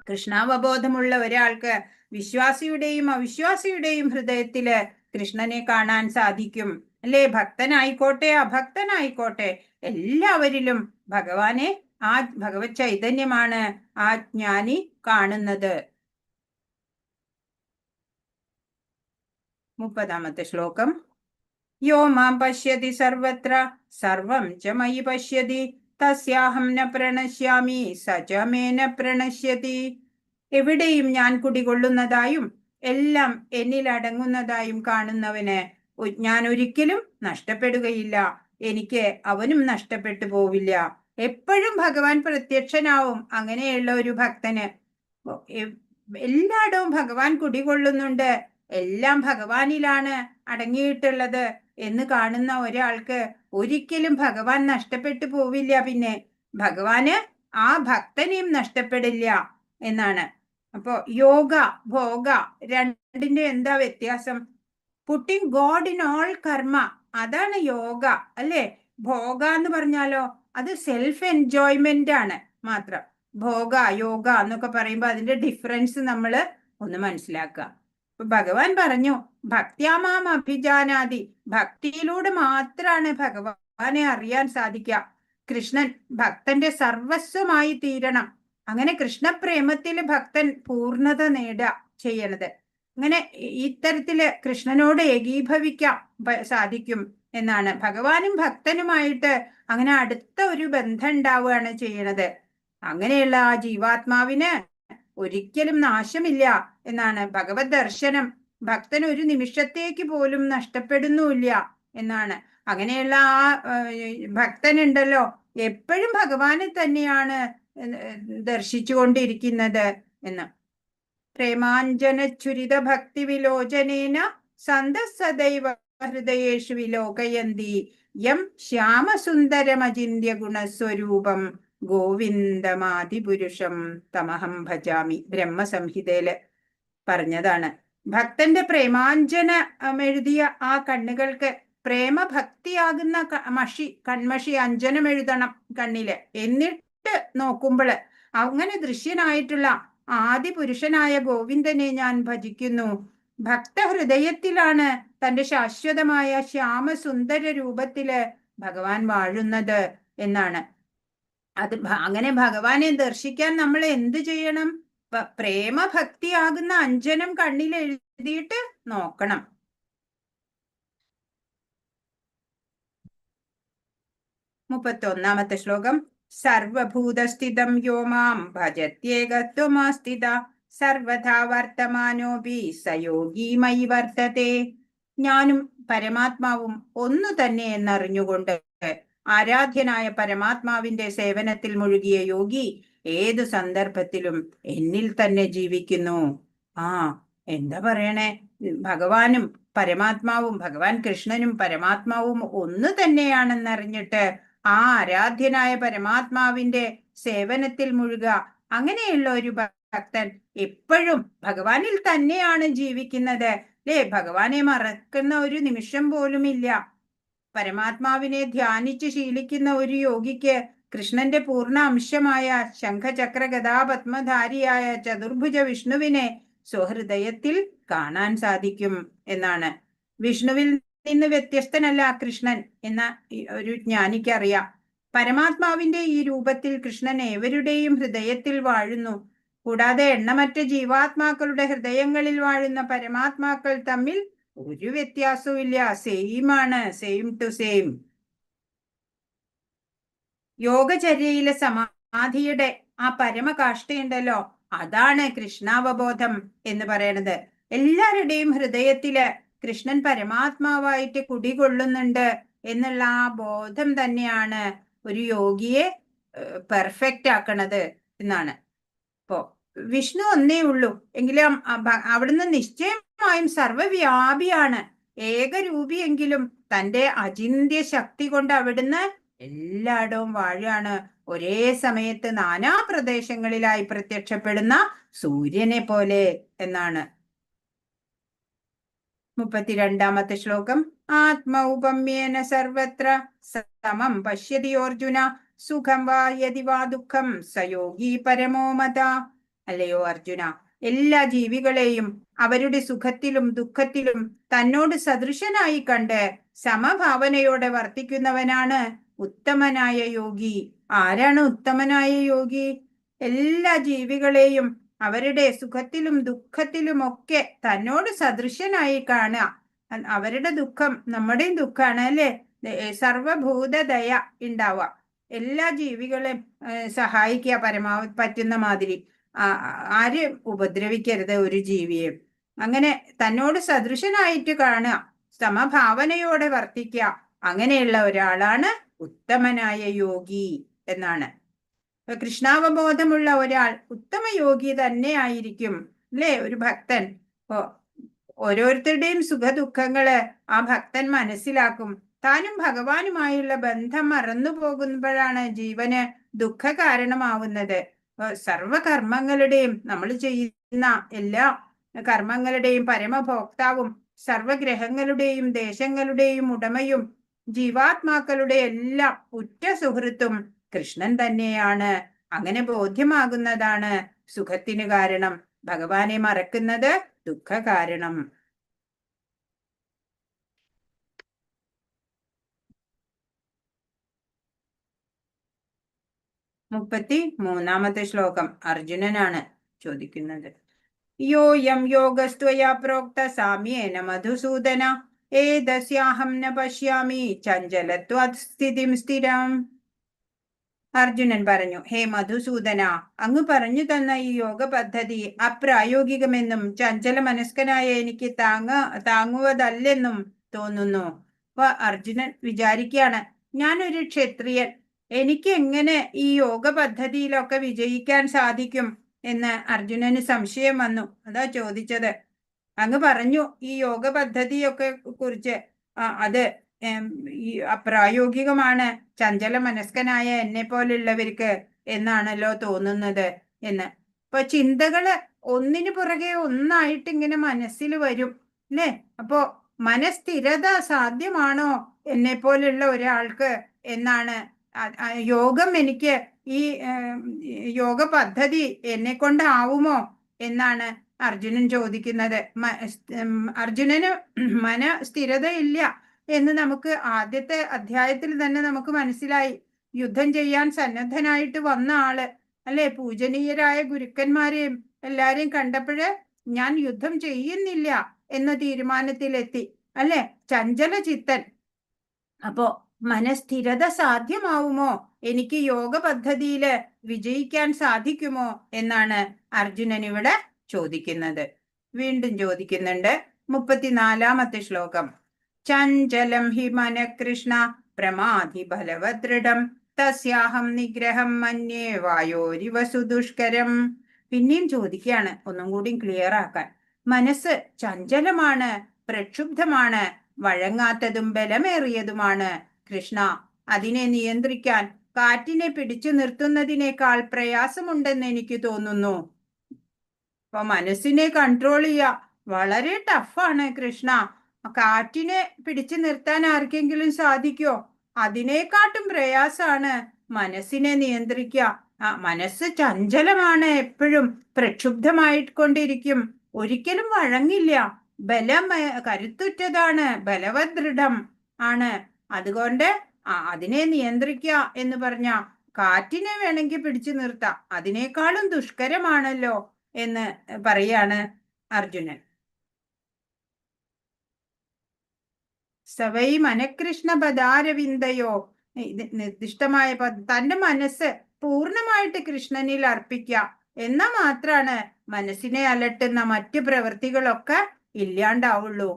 കൃഷ്ണാവബോധമുള്ള ഒരാൾക്ക് വിശ്വാസിയുടെയും അവിശ്വാസിയുടെയും ഹൃദയത്തില് കൃഷ്ണനെ കാണാൻ സാധിക്കും, അല്ലേ? ഭക്തനായിക്കോട്ടെ അഭക്തനായിക്കോട്ടെ എല്ലാവരിലും ഭഗവാനെ, ആ ഭഗവത് ചൈതന്യമാണ് ആ ജ്ഞാനി കാണുന്നത്. 30ാമത്തെ ശ്ലോകം. യോ മാം പശ്യതി സർവത്ര സർവം ച മയി പശ്യതി തസ്യാഹം ന പ്രണശ്യാമി സച മേ ന പ്രണശ്യതി. എവിടെയും ഞാൻ കുടികൊള്ളുന്നതായും എല്ലാം എന്നിൽ അടങ്ങുന്നതായും കാണുന്നവന് ഞാൻ ഒരിക്കലും നഷ്ടപ്പെടുകയില്ല, എനിക്ക് അവനും നഷ്ടപ്പെട്ടു പോവില്ല. എപ്പോഴും ഭഗവാൻ പ്രത്യക്ഷനാവും അങ്ങനെയുള്ള ഒരു ഭക്തന്. എല്ലായിടവും ഭഗവാൻ കുടികൊള്ളുന്നുണ്ട്, എല്ലാം ഭഗവാനിലാണ് അടങ്ങിയിട്ടുള്ളത് എന്ന് കാണുന്ന ഒരാൾക്ക് ഒരിക്കലും ഭഗവാൻ നഷ്ടപ്പെട്ടു പോവില്ല. പിന്നെ ഭഗവാന് ആ ഭക്തനെയും നഷ്ടപ്പെടില്ല എന്നാണ്. അപ്പോ യോഗ ഭോഗ രണ്ടിന്റെ എന്താ വ്യത്യാസം? പുട്ടിങ് ഗോഡ് ഇൻ ഓൾ കർമ്മ, അതാണ് യോഗ, അല്ലേ? ഭോഗ എന്ന് പറഞ്ഞാലോ അത് സെൽഫ് എൻജോയ്മെന്റ് ആണ് മാത്രം. ഭോഗ യോഗ എന്നൊക്കെ പറയുമ്പോൾ അതിന്റെ ഡിഫറൻസ് നമ്മൾ ഒന്ന് മനസ്സിലാക്കുക. അപ്പൊ ഭഗവാൻ പറഞ്ഞു ഭക്ത്യാമാം അഭിജാനാതി, ഭക്തിയിലൂടെ മാത്രമാണ് ഭഗവാനെ അറിയാൻ സാധിക്കുക. കൃഷ്ണൻ ഭക്തന്റെ സർവസ്വമായി തീരണം. അങ്ങനെ കൃഷ്ണപ്രേമത്തില് ഭക്തൻ പൂർണ്ണത നേടുക ചെയ്യണത്. അങ്ങനെ ഇത്തരത്തില് കൃഷ്ണനോട് ഏകീഭവിക്കാൻ സാധിക്കും എന്നാണ്. ഭഗവാനും ഭക്തനുമായിട്ട് അങ്ങനെ അടുത്ത ഒരു ബന്ധം ഉണ്ടാവുകയാണ് ചെയ്യണത്. അങ്ങനെയുള്ള ആ ജീവാത്മാവിന് ഒരിക്കലും നാശമില്ല എന്നാണ്. ഭഗവത് ദർശനം ഭക്തന് ഒരു നിമിഷത്തേക്ക് പോലും നഷ്ടപ്പെടുന്നുമില്ല എന്നാണ്. അങ്ങനെയുള്ള ആ ഭക്തനുണ്ടല്ലോ എപ്പോഴും ഭഗവാനെ തന്നെയാണ് ദർശിച്ചുകൊണ്ടിരിക്കുന്നത് എന്ന്. പ്രേമാഞ്ജനച്ഛുരിത ഭക്തി വിലോചനേന സദൈവ ഹൃദയേഷു വിലോകയന്തി യം ശ്യാമസുന്ദരമചിന്യ ഗുണസ്വരൂപം ഗോവിന്ദമാദിപുരുഷം തമഹം ഭജാമി. ബ്രഹ്മസംഹിതയില് പറഞ്ഞതാണ്. ഭക്തന്റെ പ്രേമാഞ്ജനം എഴുതിയ ആ കണ്ണുകൾക്ക് പ്രേമഭക്തിയാകുന്ന കൺമഷി അഞ്ജനം എഴുതണം കണ്ണില്. എന്നിട്ട് നോക്കുമ്പോൾ അങ്ങനെ ദൃശ്യനായിട്ടുള്ള ആദി പുരുഷനായ ഗോവിന്ദനെ ഞാൻ ഭജിക്കുന്നു. ഭക്തഹൃദയത്തിലാണ് തന്റെ ശാശ്വതമായ ശ്യാമസുന്ദര രൂപത്തില് ഭഗവാൻ വാഴുന്നത് എന്നാണ്. അത് അങ്ങനെ ഭഗവാനെ ദർശിക്കാൻ നമ്മൾ എന്ത് ചെയ്യണം? പ്രേമഭക്തിയാകുന്ന അഞ്ജനം കണ്ണിൽ എഴുതിയിട്ട് നോക്കണം. മുപ്പത്തൊന്നാമത്തെ ശ്ലോകം. സർവഭൂതസ്ഥിതം യോ മാം ഭജത്യേകത്വമാസ്ഥിത സർവഥാ വർത്തമാനോപി സയോഗി മയി വർത്തത്തെ. ഞാനും പരമാത്മാവും ഒന്നു തന്നെ എന്നറിഞ്ഞുകൊണ്ട് ആരാധ്യനായ പരമാത്മാവിന്റെ സേവനത്തിൽ മുഴുകിയ യോഗി ഏതു സന്ദർഭത്തിലും എന്നിൽ തന്നെ ജീവിക്കുന്നു. എന്താ പറയണേ? ഭഗവാനും പരമാത്മാവും, ഭഗവാൻ കൃഷ്ണനും പരമാത്മാവും ഒന്ന് തന്നെയാണെന്നറിഞ്ഞിട്ട് ആ ആരാധ്യനായ പരമാത്മാവിന്റെ സേവനത്തിൽ മുഴുക. അങ്ങനെയുള്ള ഒരു ഭക്തൻ എപ്പോഴും ഭഗവാനിൽ തന്നെയാണ് ജീവിക്കുന്നത്. അല്ലേ? ഭഗവാനെ മറക്കുന്ന ഒരു നിമിഷം പോലും ഇല്ല. പരമാത്മാവിനെ ധ്യാനിച്ച് ശീലിക്കുന്ന ഒരു യോഗിക്ക് കൃഷ്ണന്റെ പൂർണ്ണ അംശമായ ശംഖചക്ര ഗദാ പത്മധാരിയായ ചതുർഭുജ വിഷ്ണുവിനെ സ്വഹൃദയത്തിൽ കാണാൻ സാധിക്കും എന്നാണ്. വിഷ്ണുവിൽ നിന്ന് വ്യത്യസ്തനല്ല കൃഷ്ണൻ എന്ന ഒരു ജ്ഞാനിക്കറിയാം. പരമാത്മാവിന്റെ ഈ രൂപത്തിൽ കൃഷ്ണൻ ഏവരുടെയും ഹൃദയത്തിൽ വാഴുന്നു. കൂടാതെ എണ്ണമറ്റ ജീവാത്മാക്കളുടെ ഹൃദയങ്ങളിൽ വാഴുന്ന പരമാത്മാക്കൾ തമ്മിൽ ഒരു വ്യത്യാസവും ഇല്ല. സെയിം ആണ്, സെയിം ടു സെയിം. യോഗചര്യയിലെ സമാധിയുടെ ആ പരമകാഷ്ഠയുണ്ടല്ലോ, അതാണ് കൃഷ്ണാവബോധം എന്ന് പറയണത്. എല്ലാവരുടെയും ഹൃദയത്തില് കൃഷ്ണൻ പരമാത്മാവായിട്ട് കുടികൊള്ളുന്നുണ്ട് എന്നുള്ള ആ ബോധം തന്നെയാണ് ഒരു യോഗിയെ പെർഫെക്റ്റ് ആക്കണത് എന്നാണ്. ഇപ്പോ വിഷ്ണു ഒന്നേ ഉള്ളൂ എങ്കിലും അവിടുന്ന് നിശ്ചയമായും സർവവ്യാപിയാണ്, ഏകരൂപിയെങ്കിലും തന്റെ അചിന്ത്യ ശക്തി കൊണ്ട് അവിടുന്ന് എല്ലായിടവും വാഴാണ്. ഒരേ സമയത്ത് നാനാ പ്രദേശങ്ങളിലായി പ്രത്യക്ഷപ്പെടുന്ന സൂര്യനെ പോലെ എന്നാണ്. 32ാമത്തെ ശ്ലോകം. ആത്മൗപമ്യേന സർവത്ര സമം പശ്യതി അർജുന സുഖം വാ യതി വാ ദുഃഖം സയോഗി പരമോ മത. അല്ലയോ അർജുന, എല്ലാ ജീവികളെയും അവരുടെ സുഖത്തിലും ദുഃഖത്തിലും തന്നോട് സദൃശനായി കണ്ട് സമഭാവനയോടെ വർത്തിക്കുന്നവനാണ് ഉത്തമനായ യോഗി. ആരാണ് ഉത്തമനായ യോഗി? എല്ലാ ജീവികളെയും അവരുടെ സുഖത്തിലും ദുഃഖത്തിലും ഒക്കെ തന്നോട് സദൃശനായി കാണുക. അവരുടെ ദുഃഖം നമ്മുടെയും ദുഃഖാണ് അല്ലെ? സർവഭൂതദയ ഉണ്ടാവുക, എല്ലാ ജീവികളെയും സഹായിക്കുക പരമാവധി പറ്റുന്ന മാതിരി. ആരും ഉപദ്രവിക്കരുത് ഒരു ജീവിയെ. അങ്ങനെ തന്നോട് സദൃശനായിട്ട് കാണുക, സമഭാവനയോടെ വർത്തിക്കുക. അങ്ങനെയുള്ള ഒരാളാണ് ഉത്തമനായ യോഗി എന്നാണ്. കൃഷ്ണാവബോധമുള്ള ഒരാൾ ഉത്തമ യോഗി തന്നെ ആയിരിക്കും അല്ലേ? ഒരു ഭക്തൻ ഓരോരുത്തരുടെയും സുഖദുഃഖങ്ങള് ആ ഭക്തൻ മനസ്സിലാക്കും. താനും ഭഗവാനുമായുള്ള ബന്ധം മറന്നു പോകുമ്പോഴാണ് ജീവന് ദുഃഖ കാരണമാവുന്നത്. സർവകർമ്മങ്ങളുടെയും, നമ്മൾ ചെയ്യുന്ന എല്ലാ കർമ്മങ്ങളുടെയും പരമഭോക്താവും സർവഗ്രഹങ്ങളുടെയും ദേശങ്ങളുടെയും ഉടമയും ജീവാത്മാക്കളുടെ എല്ലാം ഉറ്റ സുഹൃത്തും കൃഷ്ണൻ തന്നെയാണ്. അങ്ങനെ ബോധ്യമാകുന്നതാണ് സുഖത്തിന് കാരണം. ഭഗവാനെ മറക്കുന്നത് ദുഃഖ കാരണം. 33ാമത്തെ ശ്ലോകം അർജുനനാണ് ചോദിക്കുന്നത്. യോയം യോഗസ്ത്വയാ പ്രോക്ത സാമ്യേന മധുസൂദന ഏതസ്യാഹം ന പശ്യാമി ചഞ്ചലത്വാത് സ്ഥിതിം സ്ഥിരം. അർജുനൻ പറഞ്ഞു, ഹേ മധുസൂദന, അങ്ങ് പറഞ്ഞു തന്ന ഈ യോഗ പദ്ധതി അപ്രായോഗികമെന്നും ചഞ്ചല മനസ്കനായ എനിക്ക് താങ്ങുവതല്ലെന്നും തോന്നുന്നു. അപ്പൊ അർജുനൻ വിചാരിക്കുകയാണ്, ഞാനൊരു ക്ഷത്രിയൻ, എനിക്ക് എങ്ങനെ ഈ യോഗ പദ്ധതിയിലൊക്കെ വിജയിക്കാൻ സാധിക്കും എന്ന് അർജുനന് സംശയം വന്നു. അതാ ചോദിച്ചത്. അങ്ങ് പറഞ്ഞു ഈ യോഗ പദ്ധതിയൊക്കെ കുറിച്ച്, അത് അപ്രായോഗികമാണ് ചഞ്ചല മനസ്കനായ എന്നെ പോലുള്ളവർക്ക് എന്നാണല്ലോ തോന്നുന്നത് എന്ന്. അപ്പൊ ചിന്തകള് ഒന്നിനു പുറകെ ഒന്നായിട്ട് ഇങ്ങനെ മനസ്സിൽ വരും അല്ലേ? അപ്പോ മനസ്ഥിരത സാധ്യമാണോ എന്നെ പോലുള്ള ഒരാൾക്ക് എന്നാണ് യോഗം എനിക്ക് ഈ യോഗ പദ്ധതി എന്നെ കൊണ്ടാവുമോ എന്നാണ് അർജുനൻ ചോദിക്കുന്നത്. അർജുനന് മനസ്ഥിരതയില്ല എന്ന് നമുക്ക് ആദ്യത്തെ അധ്യായത്തിൽ തന്നെ നമുക്ക് മനസ്സിലായി. യുദ്ധം ചെയ്യാൻ സന്നദ്ധനായിട്ട് വന്ന ആള് അല്ലെ, പൂജനീയരായ ഗുരുക്കന്മാരെയും എല്ലാരെയും കണ്ടപ്പോഴ് ഞാൻ യുദ്ധം ചെയ്യുന്നില്ല എന്ന തീരുമാനത്തിലെത്തി അല്ലെ, ചഞ്ചല ചിത്തൻ. അപ്പോ മനസ്ഥിരത സാധ്യമാവുമോ, എനിക്ക് യോഗ പദ്ധതിയില് വിജയിക്കാൻ സാധിക്കുമോ എന്നാണ് അർജുനൻ ഇവിടെ ചോദിക്കുന്നത്. വീണ്ടും ചോദിക്കുന്നുണ്ട് 34-ാമത്തെ ശ്ലോകം. ചഞ്ചലം ഹി മനഃകൃഷ്ണ പ്രമാധി ബലവദൃഢം തസ്യാഹം നിഗ്രഹം മന്യേ വായോരിവ സുദുഷ്കരം. പിന്നെയും ചോദിക്കുകയാണ്, ഒന്നും കൂടി ക്ലിയർ ആക്കാൻ. മനസ്സ് ചഞ്ചലമാണ്, പ്രക്ഷുബ്ധമാണ്, വഴങ്ങാത്തതും ബലമേറിയതുമാണ് കൃഷ്ണ. അതിനെ നിയന്ത്രിക്കാൻ കാറ്റിനെ പിടിച്ചു നിർത്തുന്നതിനേക്കാൾ പ്രയാസമുണ്ടെന്ന് എനിക്ക് തോന്നുന്നു. അപ്പൊ മനസ്സിനെ കൺട്രോൾ ചെയ്യുക വളരെ ടഫാണ് കൃഷ്ണ. കാറ്റിനെ പിടിച്ചു നിർത്താൻ ആർക്കെങ്കിലും സാധിക്കോ? അതിനേക്കാട്ടും പ്രയാസാണ് മനസ്സിനെ നിയന്ത്രിക്കുക. മനസ്സ് ചഞ്ചലമാണ്, എപ്പോഴും പ്രക്ഷുബ്ധമായിക്കൊണ്ടിരിക്കും, ഒരിക്കലും വഴങ്ങില്ല, കരുത്തുറ്റതാണ്, ബലവദൃഢം ആണ്. അതുകൊണ്ട് അതിനെ നിയന്ത്രിക്കുക എന്ന് പറഞ്ഞ കാറ്റിനെ വേണമെങ്കിൽ പിടിച്ചു നിർത്താം, അതിനേക്കാളും ദുഷ്കരമാണല്ലോ എന്ന് പറയാണ് അർജുനൻ. സവൈ മനഃകൃഷ്ണ പദാരവിന്ദയോ. നിർദ്ദിഷ്ടമായ തന്റെ മനസ്സ് പൂർണ്ണമായിട്ട് കൃഷ്ണനിൽ അർപ്പിക്കുക എന്നാ മാത്രാണ് മനസ്സിനെ അലട്ടുന്ന മറ്റു പ്രവൃത്തികളൊക്കെ ഇല്ലാണ്ടാവുള്ളൂ.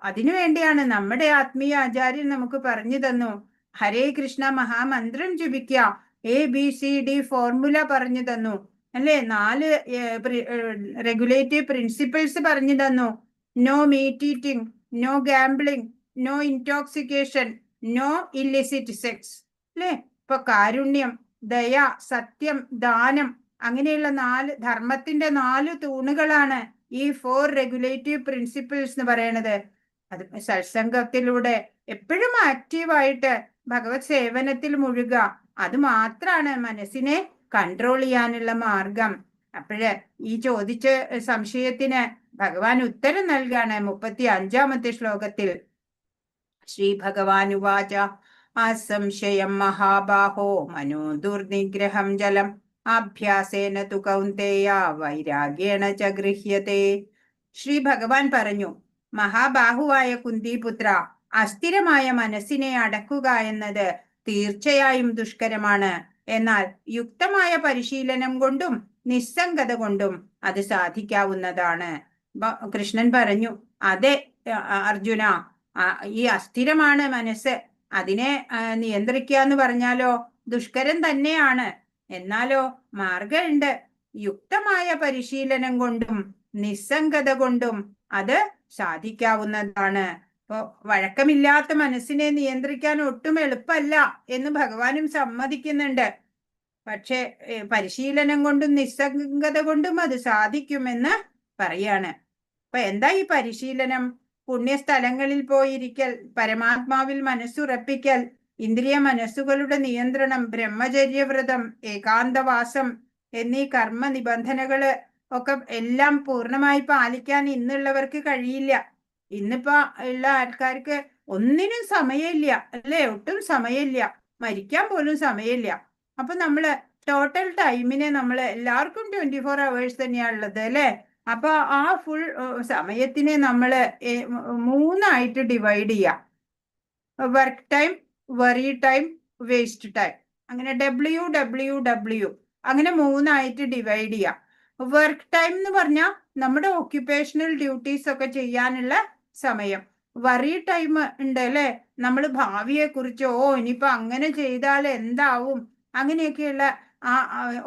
അതിനുവേണ്ടിയാണ് നമ്മുടെ ആത്മീയ ആചാര്യൻ നമുക്ക് പറഞ്ഞു തന്നു, ഹരേ കൃഷ്ണ മഹാമന്ത്രം ജപിക്കുക, ABCD ഫോർമുല പറഞ്ഞു തന്നു അല്ലെ, 4 റെഗുലേറ്റീവ് പ്രിൻസിപ്പിൾസ് പറഞ്ഞു തന്നു. No meat eating, no gambling, no intoxication, no illicit sex അല്ലെ. ഇപ്പൊ കാരുണ്യം, ദയ, സത്യം, ദാനം, അങ്ങനെയുള്ള 4 ധർമ്മത്തിന്റെ 4 തൂണുകളാണ് ഈ 4 റെഗുലേറ്റീവ് പ്രിൻസിപ്പിൾസ് എന്ന് പറയണത്. അത് സത്സംഗത്തിലൂടെ എപ്പോഴും ആക്റ്റീവായിട്ട് ഭഗവത് സേവനത്തിൽ മുഴുക, അത് മാത്രാണ് മനസ്സിനെ കൺട്രോൾ ചെയ്യാനുള്ള മാർഗം. അപ്പോഴ് ഈ ചോദിച്ച സംശയത്തിന് ഭഗവാൻ ഉത്തരം നൽകാണ് 35-ാമത്തെ ശ്ലോകത്തിൽ. ശ്രീ ഭഗവാൻ ഉവാച അസംശയം മഹാബാഹോ മനോ ദുർനിഗ്രഹം ജലം അഭ്യാസേന തു കൗന്തേയ വൈരാഗ്യേണ ച ഗൃഹ്യത്തെ. ശ്രീ ഭഗവാൻ പറഞ്ഞു, മഹാബാഹുവായ കുന്തിപുത്ര, അസ്ഥിരമായ മനസ്സിനെ അടക്കുക എന്നത് തീർച്ചയായും ദുഷ്കരമാണ്. എന്നാൽ യുക്തമായ പരിശീലനം കൊണ്ടും നിസ്സംഗത കൊണ്ടും അത് സാധിക്കാവുന്നതാണ്. കൃഷ്ണൻ പറഞ്ഞു, അതെ അർജുന, ഈ അസ്ഥിരമാണ് മനസ്സ്, അതിനെ നിയന്ത്രിക്കുക എന്ന് പറഞ്ഞാലോ ദുഷ്കരം തന്നെയാണ്. എന്നാലോ മാർഗമുണ്ട്. യുക്തമായ പരിശീലനം കൊണ്ടും നിസ്സംഗത കൊണ്ടും അത് സാധിക്കാവുന്നതാണ്. ഇപ്പോ വഴക്കമില്ലാത്ത മനസ്സിനെ നിയന്ത്രിക്കാൻ ഒട്ടും എളുപ്പമല്ല എന്ന് ഭഗവാനും സമ്മതിക്കുന്നുണ്ട്. പക്ഷെ പരിശീലനം കൊണ്ടും നിസ്സംഗത കൊണ്ടും അത് സാധിക്കുമെന്ന് പറയാണ്. അപ്പൊ എന്താ ഈ പരിശീലനം? പുണ്യസ്ഥലങ്ങളിൽ പോയിരിക്കൽ, പരമാത്മാവിൽ മനസ്സുറപ്പിക്കൽ, ഇന്ദ്രിയ മനസ്സുകളുടെ നിയന്ത്രണം, ബ്രഹ്മചര്യവ്രതം, ഏകാന്തവാസം എന്നീ കർമ്മ നിബന്ധനകള് ഒക്കെ എല്ലാം പൂർണ്ണമായി പാലിക്കാൻ ഇന്നുള്ളവർക്ക് കഴിയില്ല. ഇന്നിപ്പോ ഉള്ള ആൾക്കാർക്ക് ഒന്നിനും സമയമില്ല അല്ലേ, ഒട്ടും സമയമില്ല, മരിക്കാൻ പോലും സമയമില്ല. അപ്പൊ നമ്മള് ടോട്ടൽ ടൈമിനെ നമ്മള് എല്ലാവർക്കും 24 hours തന്നെയാണുള്ളത് അല്ലെ. അപ്പൊ ആ ഫുൾ സമയത്തിനെ നമ്മള് 3 ഡിവൈഡ് ചെയ്യാം. Work time, worry time, waste time, അങ്ങനെ WWW അങ്ങനെ 3 ഡിവൈഡ് ചെയ്യാം. വർക്ക് ടൈം എന്ന് പറഞ്ഞാൽ നമ്മുടെ ഓക്യുപ്പേഷണൽ ഡ്യൂട്ടീസ് ഒക്കെ ചെയ്യാനുള്ള സമയം. വറി ടൈം ഉണ്ട് അല്ലെ, നമ്മൾ ഭാവിയെ കുറിച്ച് ഇനിയിപ്പോ അങ്ങനെ ചെയ്താൽ എന്താവും അങ്ങനെയൊക്കെയുള്ള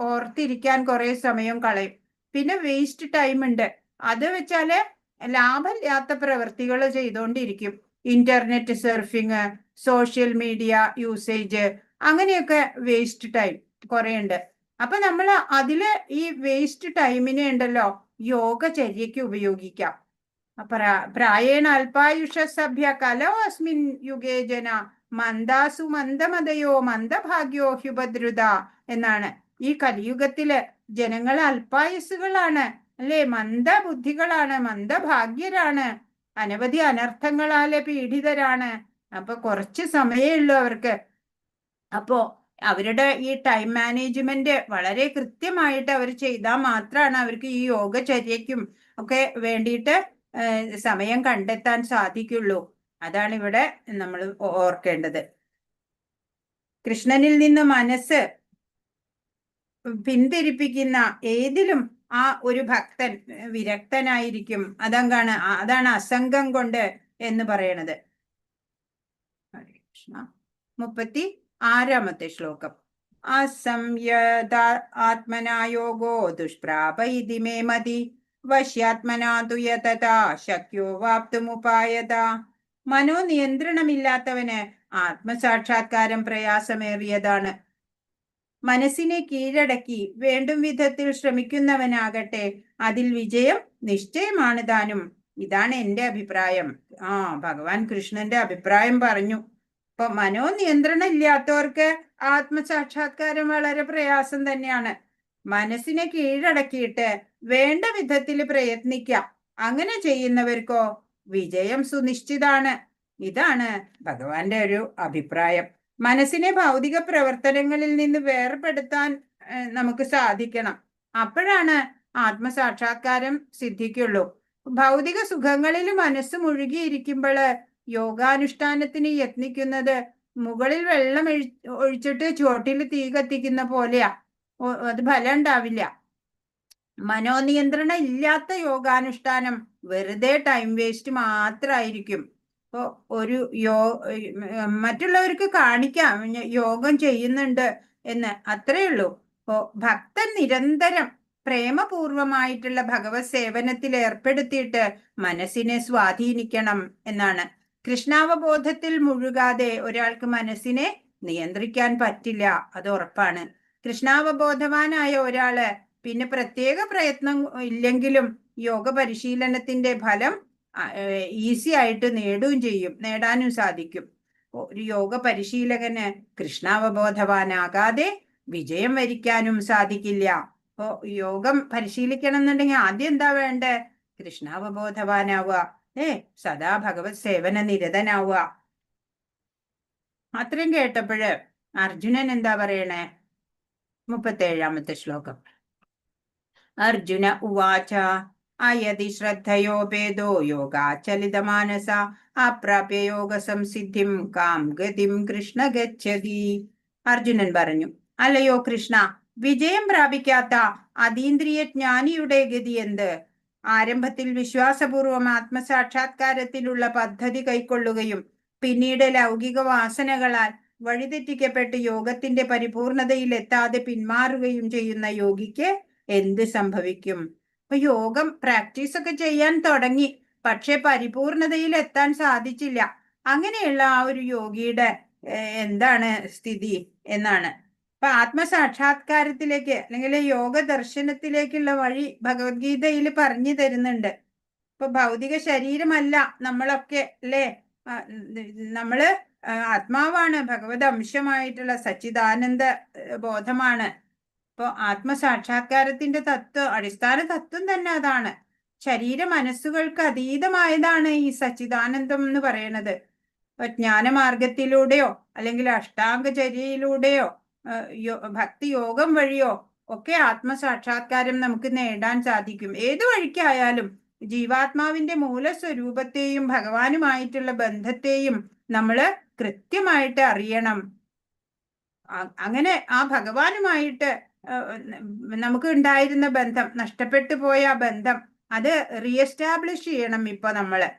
ഓർത്തിരിക്കാൻ കുറെ സമയം കളയും. പിന്നെ വേസ്റ്റ് ടൈം ഉണ്ട്, അത് വെച്ചാല് ലാഭമില്ലാത്ത പ്രവൃത്തികൾ ചെയ്തുകൊണ്ടിരിക്കും. Internet surfing, social media usage, അങ്ങനെയൊക്കെ വേസ്റ്റ് ടൈം കുറെ ഉണ്ട്. അപ്പൊ നമ്മൾ അതില് ഈ വേസ്റ്റ് ടൈമിനെ ഉണ്ടല്ലോ യോഗചര്യക്ക് ഉപയോഗിക്കാം. പ്രായേണ അല്പായുഷ സഭ്യ കലോ അസ്മിൻ യുഗേ ജന മന്ദാസു മന്ദമതയോ മന്ദഭാഗ്യോ ഹ്യുപദ്രുത എന്നാണ്. ഈ കലിയുഗത്തില് ജനങ്ങൾ അല്പായുസ്സുകളാണ്, അല്ലെ, മന്ദബുദ്ധികളാണ്, മന്ദഭാഗ്യരാണ്, അനവധി അനർത്ഥങ്ങളാലെ പീഡിതരാണ്. അപ്പൊ കുറച്ച് സമയമേ ഉള്ളൂ അവർക്ക്. അപ്പോ അവരുടെ ഈ ടൈം മാനേജ്മെന്റ് വളരെ കൃത്യമായിട്ട് അവർ ചെയ്താൽ മാത്രമാണ് അവർക്ക് ഈ യോഗചര്യയ്ക്കും ഒക്കെ വേണ്ടിയിട്ട് സമയം കണ്ടെത്താൻ സാധിക്കുള്ളൂ. അതാണ് ഇവിടെ നമ്മൾ ഓർക്കേണ്ടത്. കൃഷ്ണനിൽ നിന്ന് മനസ്സ് പിന്തിരിപ്പിക്കുന്ന ഏതിലും ആ ഒരു ഭക്തൻ വിരക്തനായിരിക്കും. അതാണ് അസംഗം കൊണ്ട് എന്ന് പറയണത്. 36-ാമത്തെ ശ്ലോകം. അസംയത ആത്മനായോഗോ ദുഷ്പ്രാപ ഇതി മേ മതി വശ്യാത്മനാ തുയതഥാ ശക്യോ വാപ്തുമുപായത. മനോനിയന്ത്രണമില്ലാത്തവന് ആത്മസാക്ഷാത്കാരം പ്രയാസമേറിയതാണ്. മനസ്സിനെ കീഴടക്കി വേണ്ടും വിധത്തിൽ ശ്രമിക്കുന്നവനാകട്ടെ അതിൽ വിജയം നിശ്ചയമാണ് താനും. ഇതാണ് എന്റെ അഭിപ്രായം. ഭഗവാൻ കൃഷ്ണന്റെ അഭിപ്രായം പറഞ്ഞു. ഇപ്പൊ മനോനിയന്ത്രണം ഇല്ലാത്തവർക്ക് ആത്മസാക്ഷാത്കാരം വളരെ പ്രയാസം തന്നെയാണ്. മനസ്സിനെ കീഴടക്കിയിട്ട് വേണ്ട വിധത്തിൽ പ്രയത്നിക്കാം. അങ്ങനെ ചെയ്യുന്നവർക്കോ വിജയം സുനിശ്ചിതാണ്. ഇതാണ് ഭഗവാന്റെ ഒരു അഭിപ്രായം. മനസ്സിനെ ഭൗതിക പ്രവർത്തനങ്ങളിൽ നിന്ന് വേർപെടുത്താൻ നമുക്ക് സാധിക്കണം. അപ്പോഴാണ് ആത്മസാക്ഷാത്കാരം സിദ്ധിക്കുള്ളൂ. ഭൗതിക സുഖങ്ങളിൽ മനസ്സ് മുഴുകിയിരിക്കുമ്പോൾ യോഗാനുഷ്ഠാനത്തിന് യത്നിക്കുന്നത് മുകളിൽ വെള്ളം ഒഴിച്ചിട്ട് ചുവട്ടിൽ തീ കത്തിക്കുന്ന പോലെയാ. അത് ഫലം ഉണ്ടാവില്ല. മനോനിയന്ത്രണം ഇല്ലാത്ത യോഗാനുഷ്ഠാനം വെറുതെ ടൈം വേസ്റ്റ് മാത്രമായിരിക്കും. ഇപ്പോ മറ്റുള്ളവർക്ക് കാണിക്കാം യോഗം ചെയ്യുന്നുണ്ട് എന്ന്, അത്രേ ഉള്ളൂ. ഇപ്പോ ഭക്തൻ നിരന്തരം പ്രേമപൂർവമായിട്ടുള്ള ഭഗവത് സേവനത്തിൽ ഏർപ്പെടുത്തിയിട്ട് മനസ്സിനെ സ്വാധീനിക്കണം എന്നാണ്. കൃഷ്ണാവബോധത്തിൽ മുഴുകാതെ ഒരാൾക്ക് മനസ്സിനെ നിയന്ത്രിക്കാൻ പറ്റില്ല, അത് ഉറപ്പാണ്. കൃഷ്ണാവബോധവാനായ ഒരാള് പിന്നെ പ്രത്യേക പ്രയത്നം ഇല്ലെങ്കിലും യോഗ പരിശീലനത്തിന്റെ ഫലം ഈസി ആയിട്ട് നേടാനും സാധിക്കും. ഒരു യോഗ പരിശീലകന് കൃഷ്ണാവബോധവാനാകാതെ വിജയം വരിക്കാനും സാധിക്കില്ല. അപ്പോ യോഗം പരിശീലിക്കണം എന്നുണ്ടെങ്കിൽ ആദ്യം എന്താ വേണ്ടേ? കൃഷ്ണാവബോധവാനാവുക, സദാ ഭഗവത് സേവന നിരതനാവുക. അത്രയും കേട്ടപ്പോഴ് അർജുനൻ എന്താ പറയണേ? 37-ാമത്തെ ശ്ലോകം. അർജുന ഉവാച അയതി ശ്രദ്ധയോ ഭേദോ യോഗാചലിതമാനസ അപ്രാപ്യ യോഗ സംസിദ്ധിം കാം ഗതിം കൃഷ്ണ ഗച്ഛതി. അർജുനൻ പറഞ്ഞു, അല്ലയോ കൃഷ്ണ, വിജയം പ്രാപിക്കാത്ത അതീന്ദ്രിയ ജ്ഞാനിയുടെ ഗതി എന്ത്? ആരംഭത്തിൽ വിശ്വാസപൂർവം ആത്മസാക്ഷാത്കാരത്തിലുള്ള പദ്ധതി കൈക്കൊള്ളുകയും പിന്നീട് ലൗകിക വാസനകളാൽ വഴിതെറ്റിക്കപ്പെട്ട് യോഗത്തിന്റെ പരിപൂർണതയിൽ എത്താതെ പിന്മാറുകയും ചെയ്യുന്ന യോഗിക്ക് എന്ത് സംഭവിക്കും? അപ്പൊ യോഗം പ്രാക്ടീസ് ഒക്കെ ചെയ്യാൻ തുടങ്ങി, പക്ഷെ പരിപൂർണതയിൽ എത്താൻ സാധിച്ചില്ല. അങ്ങനെയുള്ള ആ ഒരു യോഗിയുടെ എന്താണ് സ്ഥിതി എന്നാണ്. അപ്പൊ ആത്മസാക്ഷാത്കാരത്തിലേക്ക് അല്ലെങ്കിൽ യോഗ ദർശനത്തിലേക്കുള്ള വഴി ഭഗവത്ഗീതയിൽ പറഞ്ഞു തരുന്നുണ്ട്. ഇപ്പൊ ഭൗതിക ശരീരമല്ല നമ്മളൊക്കെ, അല്ലേ? നമ്മള് ആത്മാവാണ്, ഭഗവത് അംശമായിട്ടുള്ള സച്ചിദാനന്ദ ബോധമാണ്. ഇപ്പൊ ആത്മസാക്ഷാത്കാരത്തിന്റെ അടിസ്ഥാന തത്വം തന്നെ അതാണ്. ശരീര മനസ്സുകൾക്ക് അതീതമായതാണ് ഈ സച്ചിദാനന്ദം എന്ന് പറയുന്നത്. ഇപ്പൊ ജ്ഞാനമാർഗത്തിലൂടെയോ അല്ലെങ്കിൽ അഷ്ടാംഗചര്യയിലൂടെയോ ഭക്തി യോഗം വഴിയോ ഒക്കെ ആത്മസാക്ഷാത്കാരം നമുക്ക് നേടാൻ സാധിക്കും. ഏതു വഴിക്കായാലും ജീവാത്മാവിന്റെ മൂലസ്വരൂപത്തെയും ഭഗവാനുമായിട്ടുള്ള ബന്ധത്തെയും നമ്മള് കൃത്യമായിട്ട് അറിയണം. അങ്ങനെ ആ ഭഗവാനുമായിട്ട് നമുക്ക് ഉണ്ടായിരുന്ന ബന്ധം, നഷ്ടപ്പെട്ടു പോയ ബന്ധം, അത് റീഎസ്റ്റാബ്ലിഷ് ചെയ്യണം ഇപ്പൊ നമ്മള്.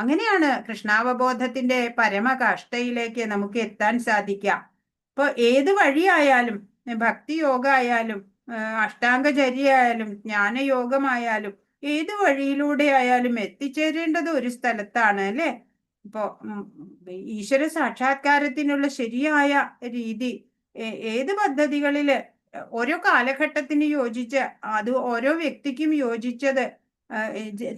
അങ്ങനെയാണ് കൃഷ്ണാവബോധത്തിന്റെ പരമകാഷ്ഠയിലേക്ക് നമുക്ക് എത്താൻ സാധിക്കുക. ഇപ്പൊ ഏത് വഴിയായാലും, ഭക്തി യോഗ ആയാലും അഷ്ടാംഗചര്യ ആയാലും ജ്ഞാനയോഗമായാലും ഏത് വഴിയിലൂടെ ആയാലും എത്തിച്ചേരേണ്ടത് ഒരു സ്ഥലത്താണ്, അല്ലെ? ഇപ്പോ ഈശ്വര സാക്ഷാത്കാരത്തിനുള്ള ശരിയായ രീതി ഏത് പദ്ധതികളില് ഓരോ കാലഘട്ടത്തിന് യോജിച്ച് അത് ഓരോ വ്യക്തിക്കും യോജിച്ചത്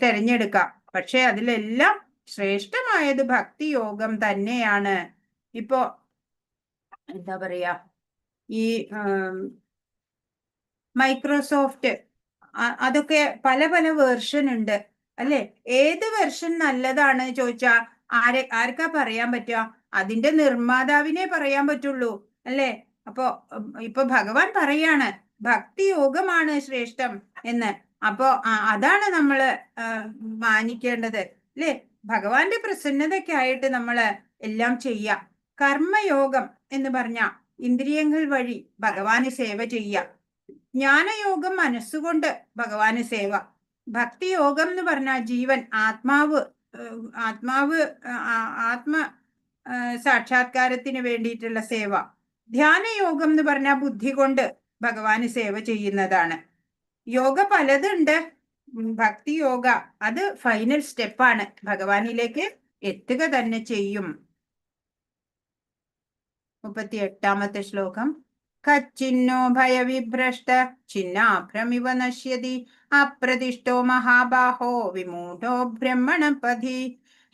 തിരഞ്ഞെടുക്കാം. പക്ഷെ അതിലെല്ലാം ശ്രേഷ്ഠമായത് ഭക്തിയോഗം തന്നെയാണ്. ഇപ്പോ എന്താ പറയാ, ഈ മൈക്രോസോഫ്റ്റ് അതൊക്കെ പല പല വേർഷൻ ഉണ്ട് അല്ലെ. ഏത് വെർഷൻ നല്ലതാണ് ചോദിച്ചാ ആർക്കാ പറയാൻ പറ്റുക? അതിന്റെ നിർമ്മാതാവിനെ പറയാൻ പറ്റുള്ളൂ അല്ലെ. ഇപ്പൊ ഭഗവാൻ പറയാണ് ഭക്തിയോഗമാണ് ശ്രേഷ്ഠം എന്ന്. അപ്പോ അതാണ് നമ്മള് മാനിക്കേണ്ടത് അല്ലെ. ഭഗവാന്റെ പ്രസന്നതയ്ക്കായിട്ട് നമ്മള് എല്ലാം ചെയ്യാം. കർമ്മയോഗം എന്ന് പറഞ്ഞ ഇന്ദ്രിയങ്ങൾ വഴി ഭഗവാന് സേവ ചെയ്യാം. ജ്ഞാനയോഗം മനസ്സുകൊണ്ട് ഭഗവാന് സേവ. ഭക്തിയോഗം എന്ന് പറഞ്ഞാൽ ജീവൻ ആത്മാവ് ആത്മ സാക്ഷാത്കാരത്തിന് വേണ്ടിയിട്ടുള്ള സേവ. ധ്യാനയോഗം എന്ന് പറഞ്ഞാൽ ബുദ്ധി കൊണ്ട് ഭഗവാന് സേവ ചെയ്യുന്നതാണ്. യോഗ പലതുണ്ട്. ഭക്തിയോഗ അത് ഫൈനൽ സ്റ്റെപ്പാണ്, ഭഗവാനിലേക്ക് എത്തുക തന്നെ ചെയ്യും. 38ാമത്തെ ശ്ലോകം. കച്ചിന്നോ ഭയവിഭ്രഷ്ട ചിന്നാഭ്രമിവ നശ്യതി അപ്രതിഷ്ഠോ മഹാബാഹോ വിമൂഢോ ബ്രഹ്മണപതി.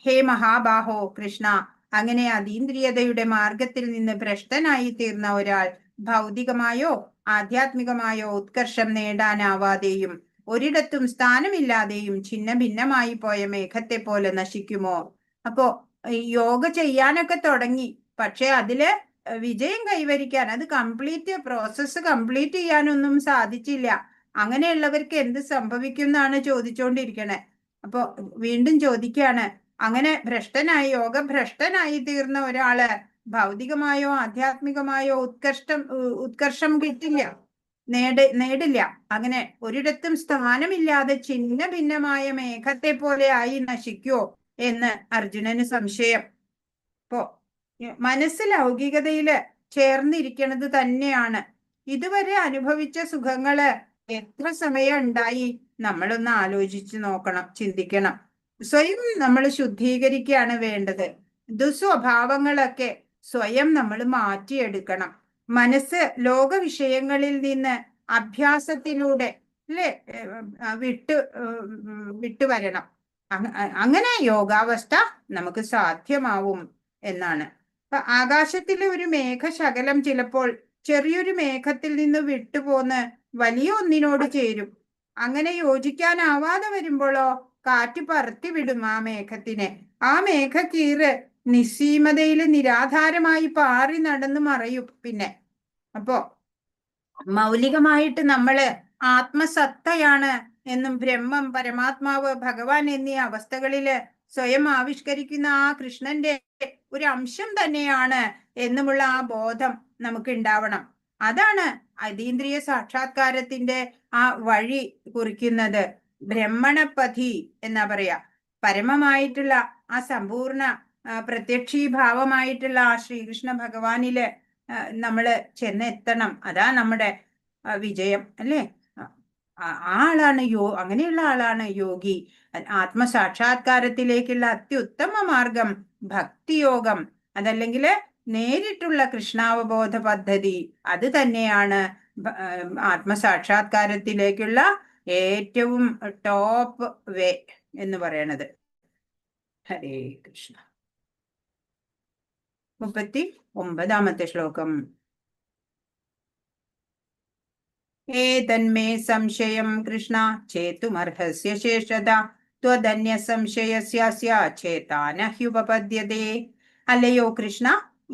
ഹേ മഹാബാഹോ കൃഷ്ണ, അങ്ങനെ അതീന്ദ്രിയതയുടെ മാർഗത്തിൽ നിന്ന് ഭ്രഷ്ടനായി തീർന്ന ഒരാൾ ഭൗതികമായോ ആധ്യാത്മികമായോ ഉത്കർഷം നേടാനാവാതെയും ഒരിടത്തും സ്ഥാനമില്ലാതെയും ഛിന്ന ഭിന്നമായി പോയ മേഘത്തെ പോലെ നശിക്കുമോ? അപ്പോ യോഗ ചെയ്യാനൊക്കെ തുടങ്ങി, പക്ഷെ അതില് വിജയം കൈവരിക്കാൻ, അത് പ്രോസസ്സ് കംപ്ലീറ്റ് ചെയ്യാനൊന്നും സാധിച്ചില്ല. അങ്ങനെയുള്ളവർക്ക് എന്ത് സംഭവിക്കും എന്നാണ് ചോദിച്ചുകൊണ്ടിരിക്കണേ. അപ്പൊ വീണ്ടും ചോദിക്കാണ്, അങ്ങനെ യോഗഭ്രഷ്ടനായി തീർന്ന ഒരാള് ഭൗതികമായോ ആധ്യാത്മികമായോ ഉത്കർഷം കിട്ടില്ല, നേടില്ല. അങ്ങനെ ഒരിടത്തും സ്ഥാനമില്ലാതെ ഛിന്ന ഭിന്നമായ മേഘത്തെ പോലെ ആയി നശിക്കുവോ എന്ന് അർജുനന് സംശയം. അപ്പോ മനസ്സ് ലൗകികതയില് ചേർന്നിരിക്കണത് തന്നെയാണ്. ഇതുവരെ അനുഭവിച്ച സുഖങ്ങള് എത്ര സമയം ഉണ്ടായി? നമ്മളൊന്ന് ആലോചിച്ച് നോക്കണം, ചിന്തിക്കണം. സ്വയം നമ്മൾ ശുദ്ധീകരിക്കുകയാണ് വേണ്ടത്. ദുസ്വഭാവങ്ങളൊക്കെ സ്വയം നമ്മൾ മാറ്റിയെടുക്കണം. മനസ്സ് ലോക വിഷയങ്ങളിൽ നിന്ന് അഭ്യാസത്തിലൂടെ അല്ലെ വിട്ടുവരണം. അങ്ങനെ യോഗാവസ്ഥ നമുക്ക് സാധ്യമാവും എന്നാണ്. ആകാശത്തിലെ ഒരു മേഘശകലം ചിലപ്പോൾ ചെറിയൊരു മേഘത്തിൽ നിന്ന് വിട്ടുപോന്ന് വലിയ ഒന്നിനോട് ചേരും. അങ്ങനെ യോജിക്കാനാവാതെ വരുമ്പോഴോ കാറ്റ് പറത്തി വിടും ആ മേഘത്തിനെ. ആ മേഘക്കീറ് നിസ്സീമതയില് നിരാധാരമായി പാറി നടന്നു മറയും. പിന്നെ അപ്പോ മൗലികമായിട്ട് നമ്മള് ആത്മസത്തയാണ് എന്നും ബ്രഹ്മം, പരമാത്മാവ്, ഭഗവാൻ എന്നീ അവസ്ഥകളില് സ്വയം ആവിഷ്കരിക്കുന്ന ആ കൃഷ്ണന്റെ ഒരു അംശം തന്നെയാണ് എന്നുമുള്ള ആ ബോധം നമുക്ക് ഉണ്ടാവണം. അതാണ് അതീന്ദ്രിയ സാക്ഷാത്കാരത്തിന്റെ ആ വഴി കുറിക്കുന്നത്. ബ്രഹ്മണപഥി എന്നാ പറയാ. പരമമായിട്ടുള്ള ആ സമ്പൂർണ്ണ പ്രത്യക്ഷീഭാവമായിട്ടുള്ള ആ ശ്രീകൃഷ്ണ ഭഗവാനില് നമ്മള് ചെന്നെത്തണം. അതാ നമ്മുടെ വിജയം അല്ലേ. അങ്ങനെയുള്ള ആളാണ് യോഗി. ആത്മസാക്ഷാത്കാരത്തിലേക്കുള്ള അത്യുത്തമ മാർഗം ഭക്തിയോഗം, അതല്ലെങ്കിൽ നേരിട്ടുള്ള കൃഷ്ണാവബോധ പദ്ധതി. അത് തന്നെയാണ് ആത്മസാക്ഷാത്കാരത്തിലേക്കുള്ള ഏറ്റവും ടോപ്പ് വേ എന്ന് പറയണത്. ഹരേ കൃഷ്ണ. 39ാമത്തെ ശ്ലോകം. ഏതന്മേ സംശയം കൃഷ്ണ ചേതുമർഹസ്യ ശേഷത ത്വധന്യ സംശയസ്യ ചേതാനഹ്യുപപദ്യതേ. അല്ലയോ കൃഷ്ണ,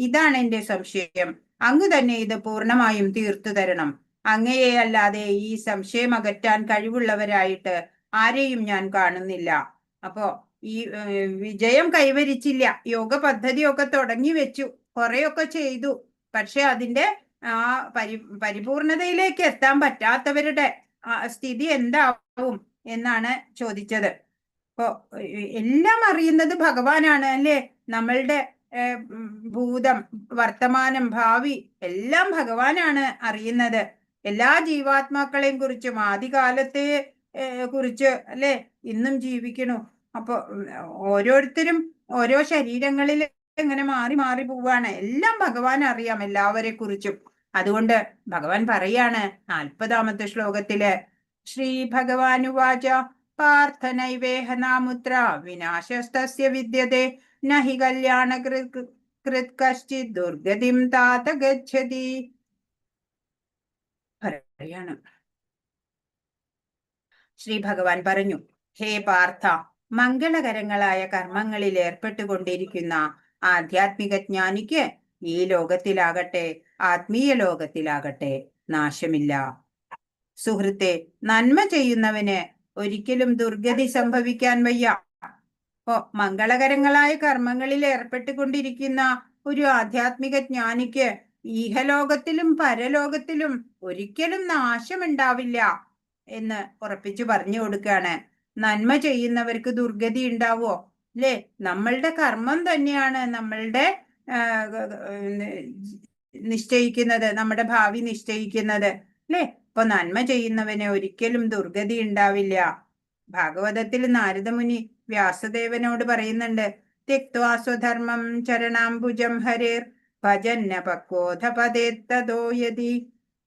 ഇതാണ് എന്റെ സംശയം. അങ്ങ് തന്നെ ഇത് പൂർണ്ണമായും തീർത്തു തരണം. അങ്ങയെ അല്ലാതെ ഈ സംശയം അകറ്റാൻ കഴിവുള്ളവരായിട്ട് ആരെയും ഞാൻ കാണുന്നില്ല. അപ്പോ ഈ വിജയം കൈവരിച്ചില്ല. യോഗ പദ്ധതിയൊക്കെ തുടങ്ങി വെച്ചു, കുറെയൊക്കെ ചെയ്തു. പക്ഷെ അതിന്റെ ആ പരിപൂർണതയിലേക്ക് എത്താൻ പറ്റാത്തവരുടെ സ്ഥിതി എന്താവും എന്നാണ് ചോദിച്ചത്. അപ്പോ എല്ലാം അറിയുന്നത് ഭഗവാനാണ് അല്ലേ. നമ്മളുടെ ഭൂതം, വർത്തമാനം, ഭാവി എല്ലാം ഭഗവാനാണ് അറിയുന്നത്. എല്ലാ ജീവാത്മാക്കളെയും കുറിച്ചും ആദികാലത്തെ കുറിച്ച് അല്ലെ ഇന്നും ജീവിക്കണു. അപ്പൊ ഓരോരുത്തരും ഓരോ ശരീരങ്ങളിൽ ഇങ്ങനെ മാറി മാറി പോവാണ്. എല്ലാം ഭഗവാൻ അറിയാം എല്ലാവരെ കുറിച്ചും. അതുകൊണ്ട് ഭഗവാൻ പറയാണ് 40ാമത്തെ ശ്ലോകത്തില്, ശ്രീ ഭഗവാനുവാച പാർത്ഥനൈവേഹ നാമുത്ര വിനാശസ്തസ്യ വിദ്യതേ നഹി കല്യാണകൃത് കശ്ചിത് ദുർഗതിം താത ഗച്ഛതി. പറയാണ് ശ്രീ ഭഗവാൻ പറഞ്ഞു, ഹേ പാർത്ഥ, മംഗളകരങ്ങളായ കർമ്മങ്ങളിൽ ഏർപ്പെട്ടുകൊണ്ടിരിക്കുന്ന ആധ്യാത്മിക ജ്ഞാനിക്ക് ഈ ലോകത്തിലാകട്ടെ ആത്മീയ ലോകത്തിലാകട്ടെ നാശമില്ല. സുഹൃത്തെ, നന്മ ചെയ്യുന്നവന് ഒരിക്കലും ദുർഗതി സംഭവിക്കാൻ വയ്യ. മംഗളകരങ്ങളായ കർമ്മങ്ങളിൽ ഏർപ്പെട്ടുകൊണ്ടിരിക്കുന്ന ഒരു ആധ്യാത്മിക ജ്ഞാനിക്ക് ഈഹലോകത്തിലും പരലോകത്തിലും ഒരിക്കലും നാശമുണ്ടാവില്ല എന്ന് ഉറപ്പിച്ചു പറഞ്ഞു കൊടുക്കുകയാണ്. നന്മ ചെയ്യുന്നവർക്ക് ദുർഗതി ഉണ്ടാവോ? അല്ലേ? നമ്മളുടെ കർമ്മം തന്നെയാണ് നമ്മളുടെ നിശ്ചയിക്കുന്നത്, നമ്മുടെ ഭാവി നിശ്ചയിക്കുന്നത്, അല്ലേ? അപ്പൊ നന്മ ചെയ്യുന്നവന് ഒരിക്കലും ദുർഗതി ഉണ്ടാവില്ല. ഭാഗവതത്തിൽ നാരദമുനി വ്യാസദേവനോട് പറയുന്നുണ്ട്, ത്യക്ത്വാ സ്വധർമ്മം ചരണാംബുജം ഹരേർ ഭജന്ന പക്വോധപദേത്തതോ യതി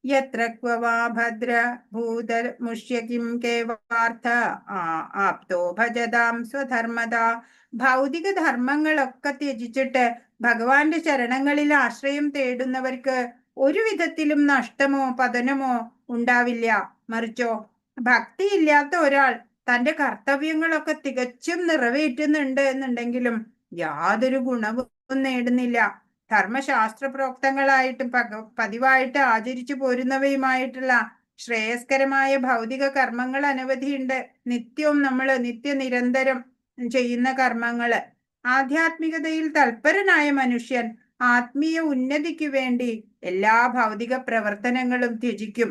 യത്ര ക്വവാ ഭദ്ര ഭൂതമുഷ്യ കിം കേവാർത്ഥ ആപ്തോ ഭജതാം സ്വധർമ്മത. ഭൗതിക ധർമ്മങ്ങളൊക്കെ ത്യജിച്ചിട്ട് ഭഗവാന്റെ ചരണങ്ങളിൽ ആശ്രയം തേടുന്നവർക്ക് ഒരു വിധത്തിലും നഷ്ടമോ പതനമോ ഉണ്ടാവില്ല. മറിച്ചോ, ഭക്തിയില്ലാത്ത ഒരാൾ തന്റെ കർത്തവ്യങ്ങളൊക്കെ തികച്ചും നിറവേറ്റുന്നുണ്ട് എന്നുണ്ടെങ്കിലും യാതൊരു ഗുണവും നേടുന്നില്ല. ധർമ്മശാസ്ത്ര പ്രോക്തങ്ങളായിട്ടും പതിവായിട്ട് ആചരിച്ചു പോരുന്നവയുമായിട്ടുള്ള ശ്രേയസ്കരമായ ഭൗതിക കർമ്മങ്ങൾ അനവധിയുണ്ട്. നിത്യവും നിരന്തരം ചെയ്യുന്ന കർമ്മങ്ങള്. ആധ്യാത്മികതയിൽ തൽപരനായ മനുഷ്യൻ ആത്മീയ ഉന്നതിക്ക് വേണ്ടി എല്ലാ ഭൗതിക പ്രവർത്തനങ്ങളും ത്യജിക്കും.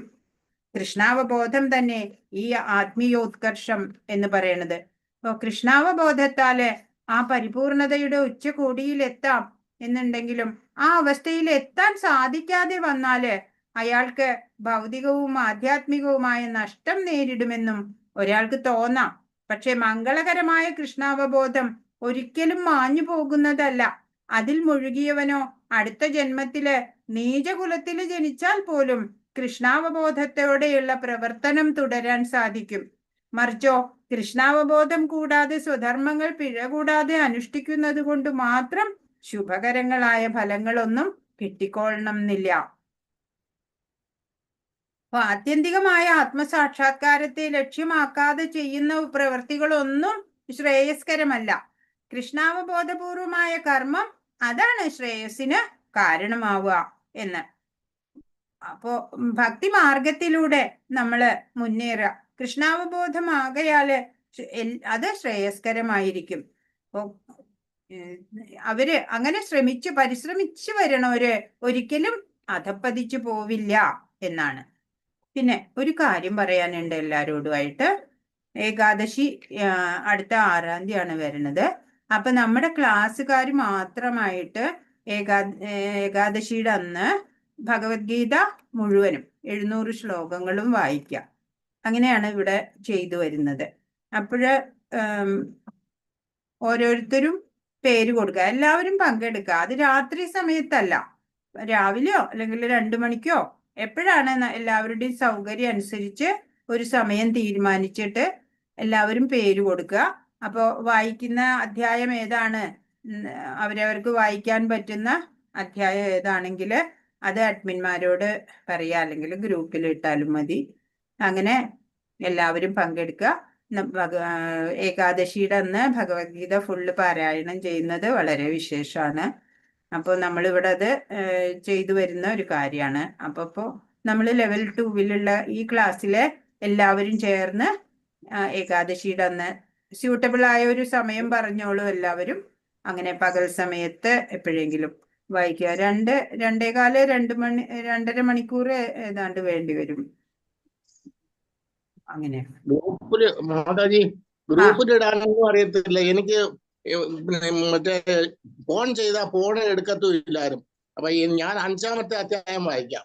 കൃഷ്ണാവബോധം തന്നെ ഈ ആത്മീയോത്കർഷം എന്ന് പറയുന്നത്. അപ്പൊ കൃഷ്ണാവബോധത്താല് ആ പരിപൂർണതയുടെ ഉച്ചകോടിയിൽ എത്താം എന്നുണ്ടെങ്കിലും ആ അവസ്ഥയിൽ എത്താൻ സാധിക്കാതെ വന്നാല് അയാൾക്ക് ഭൗതികവും ആധ്യാത്മികവുമായ നഷ്ടം നേരിടുമെന്നും ഒരാൾക്ക് തോന്നാം. പക്ഷെ മംഗളകരമായ കൃഷ്ണാവബോധം ഒരിക്കലും മാഞ്ഞു പോകുന്നതല്ല. അതിൽ മുഴുകിയവനോ അടുത്ത ജന്മത്തില് നീചകുലത്തില് ജനിച്ചാൽ പോലും കൃഷ്ണാവബോധത്തോടെയുള്ള പ്രവർത്തനം തുടരാൻ സാധിക്കും. മറിച്ചോ, കൃഷ്ണാവബോധം കൂടാതെ സ്വധർമ്മങ്ങൾ പിഴ കൂടാതെ അനുഷ്ഠിക്കുന്നത് കൊണ്ട് മാത്രം ശുഭകരങ്ങളായ ഫലങ്ങളൊന്നും കിട്ടിക്കൊള്ളണം എന്നില്ല. അപ്പൊ ആത്യന്തികമായ ആത്മസാക്ഷാത്കാരത്തെ ലക്ഷ്യമാക്കാതെ ചെയ്യുന്ന പ്രവൃത്തികളൊന്നും ശ്രേയസ്കരമല്ല. കൃഷ്ണാവബോധപൂർവമായ കർമ്മം അതാണ് ശ്രേയസ്സിന് കാരണമാവുക എന്ന്. അപ്പോ ഭക്തി മാർഗത്തിലൂടെ നമ്മള് മുന്നേറുക. കൃഷ്ണാവബോധമാകയാല് അത് ശ്രേയസ്കരമായിരിക്കും. അപ്പോ അവര് അങ്ങനെ പരിശ്രമിച്ചു വരണവര് ഒരിക്കലും അധപ്പതിച്ചു പോവില്ല എന്നാണ്. പിന്നെ ഒരു കാര്യം പറയാനുണ്ട് എല്ലാരോടുമായിട്ട്. ഏകാദശി അടുത്ത 6-ാം തീയതിയാണ് വരുന്നത്. അപ്പൊ നമ്മുടെ ക്ലാസ്സുകാർ മാത്രമായിട്ട് ഏകാദശിയുടെ അന്ന് ഭഗവത്ഗീത മുഴുവനും 700 ശ്ലോകങ്ങളും വായിക്കാം. അങ്ങനെയാണ് ഇവിടെ ചെയ്തു വരുന്നത്. അപ്പോഴ് ഓരോരുത്തരും പേര് കൊടുക്കുക, എല്ലാവരും പങ്കെടുക്കുക. അത് രാത്രി സമയത്തല്ല, രാവിലെയോ അല്ലെങ്കിൽ 2 മണിക്കോ എപ്പോഴാണ് എല്ലാവരുടെയും സൗകര്യം അനുസരിച്ച് ഒരു സമയം തീരുമാനിച്ചിട്ട് എല്ലാവരും പേര് കൊടുക്കുക. അപ്പോൾ വായിക്കുന്ന അധ്യായം ഏതാണ്, അവരവർക്ക് വായിക്കാൻ പറ്റുന്ന അധ്യായം ഏതാണെങ്കിൽ അത് അഡ്മിന്മാരോട് പറയുക, അല്ലെങ്കിൽ ഗ്രൂപ്പിൽ ഇട്ടാലും മതി. അങ്ങനെ എല്ലാവരും പങ്കെടുക്കുക. ഏകാദശിയുടെ അന്ന് ഭഗവത്ഗീത ഫുള്ള് പാരായണം ചെയ്യുന്നത് വളരെ വിശേഷമാണ്. അപ്പോൾ നമ്മളിവിടെ അത് ചെയ്തു വരുന്ന ഒരു കാര്യമാണ്. അപ്പോൾ നമ്മൾ ലെവൽ 2-ലുള്ള ഈ ക്ലാസ്സിലെ എല്ലാവരും ചേർന്ന് ഏകാദശിയുടെ അന്ന് സ്യൂട്ടബിൾ ആയ ഒരു സമയം പറഞ്ഞോളൂ എല്ലാവരും. അങ്ങനെ പകൽ സമയത്ത് എപ്പോഴെങ്കിലും വായിക്കുക. 2-2.25 മണിക്കൂർ ഏതാണ്ട് വേണ്ടി വരും. അങ്ങനെ ഗ്രൂപ്പിലിടാനൊന്നും അറിയത്തില്ല എനിക്ക്. മറ്റേ ഫോൺ ചെയ്താ ഫോൺ എടുക്കത്തുമില്ലാരും. അപ്പൊ ഞാൻ 5-ാമത്തെ അധ്യായം വായിക്കാം.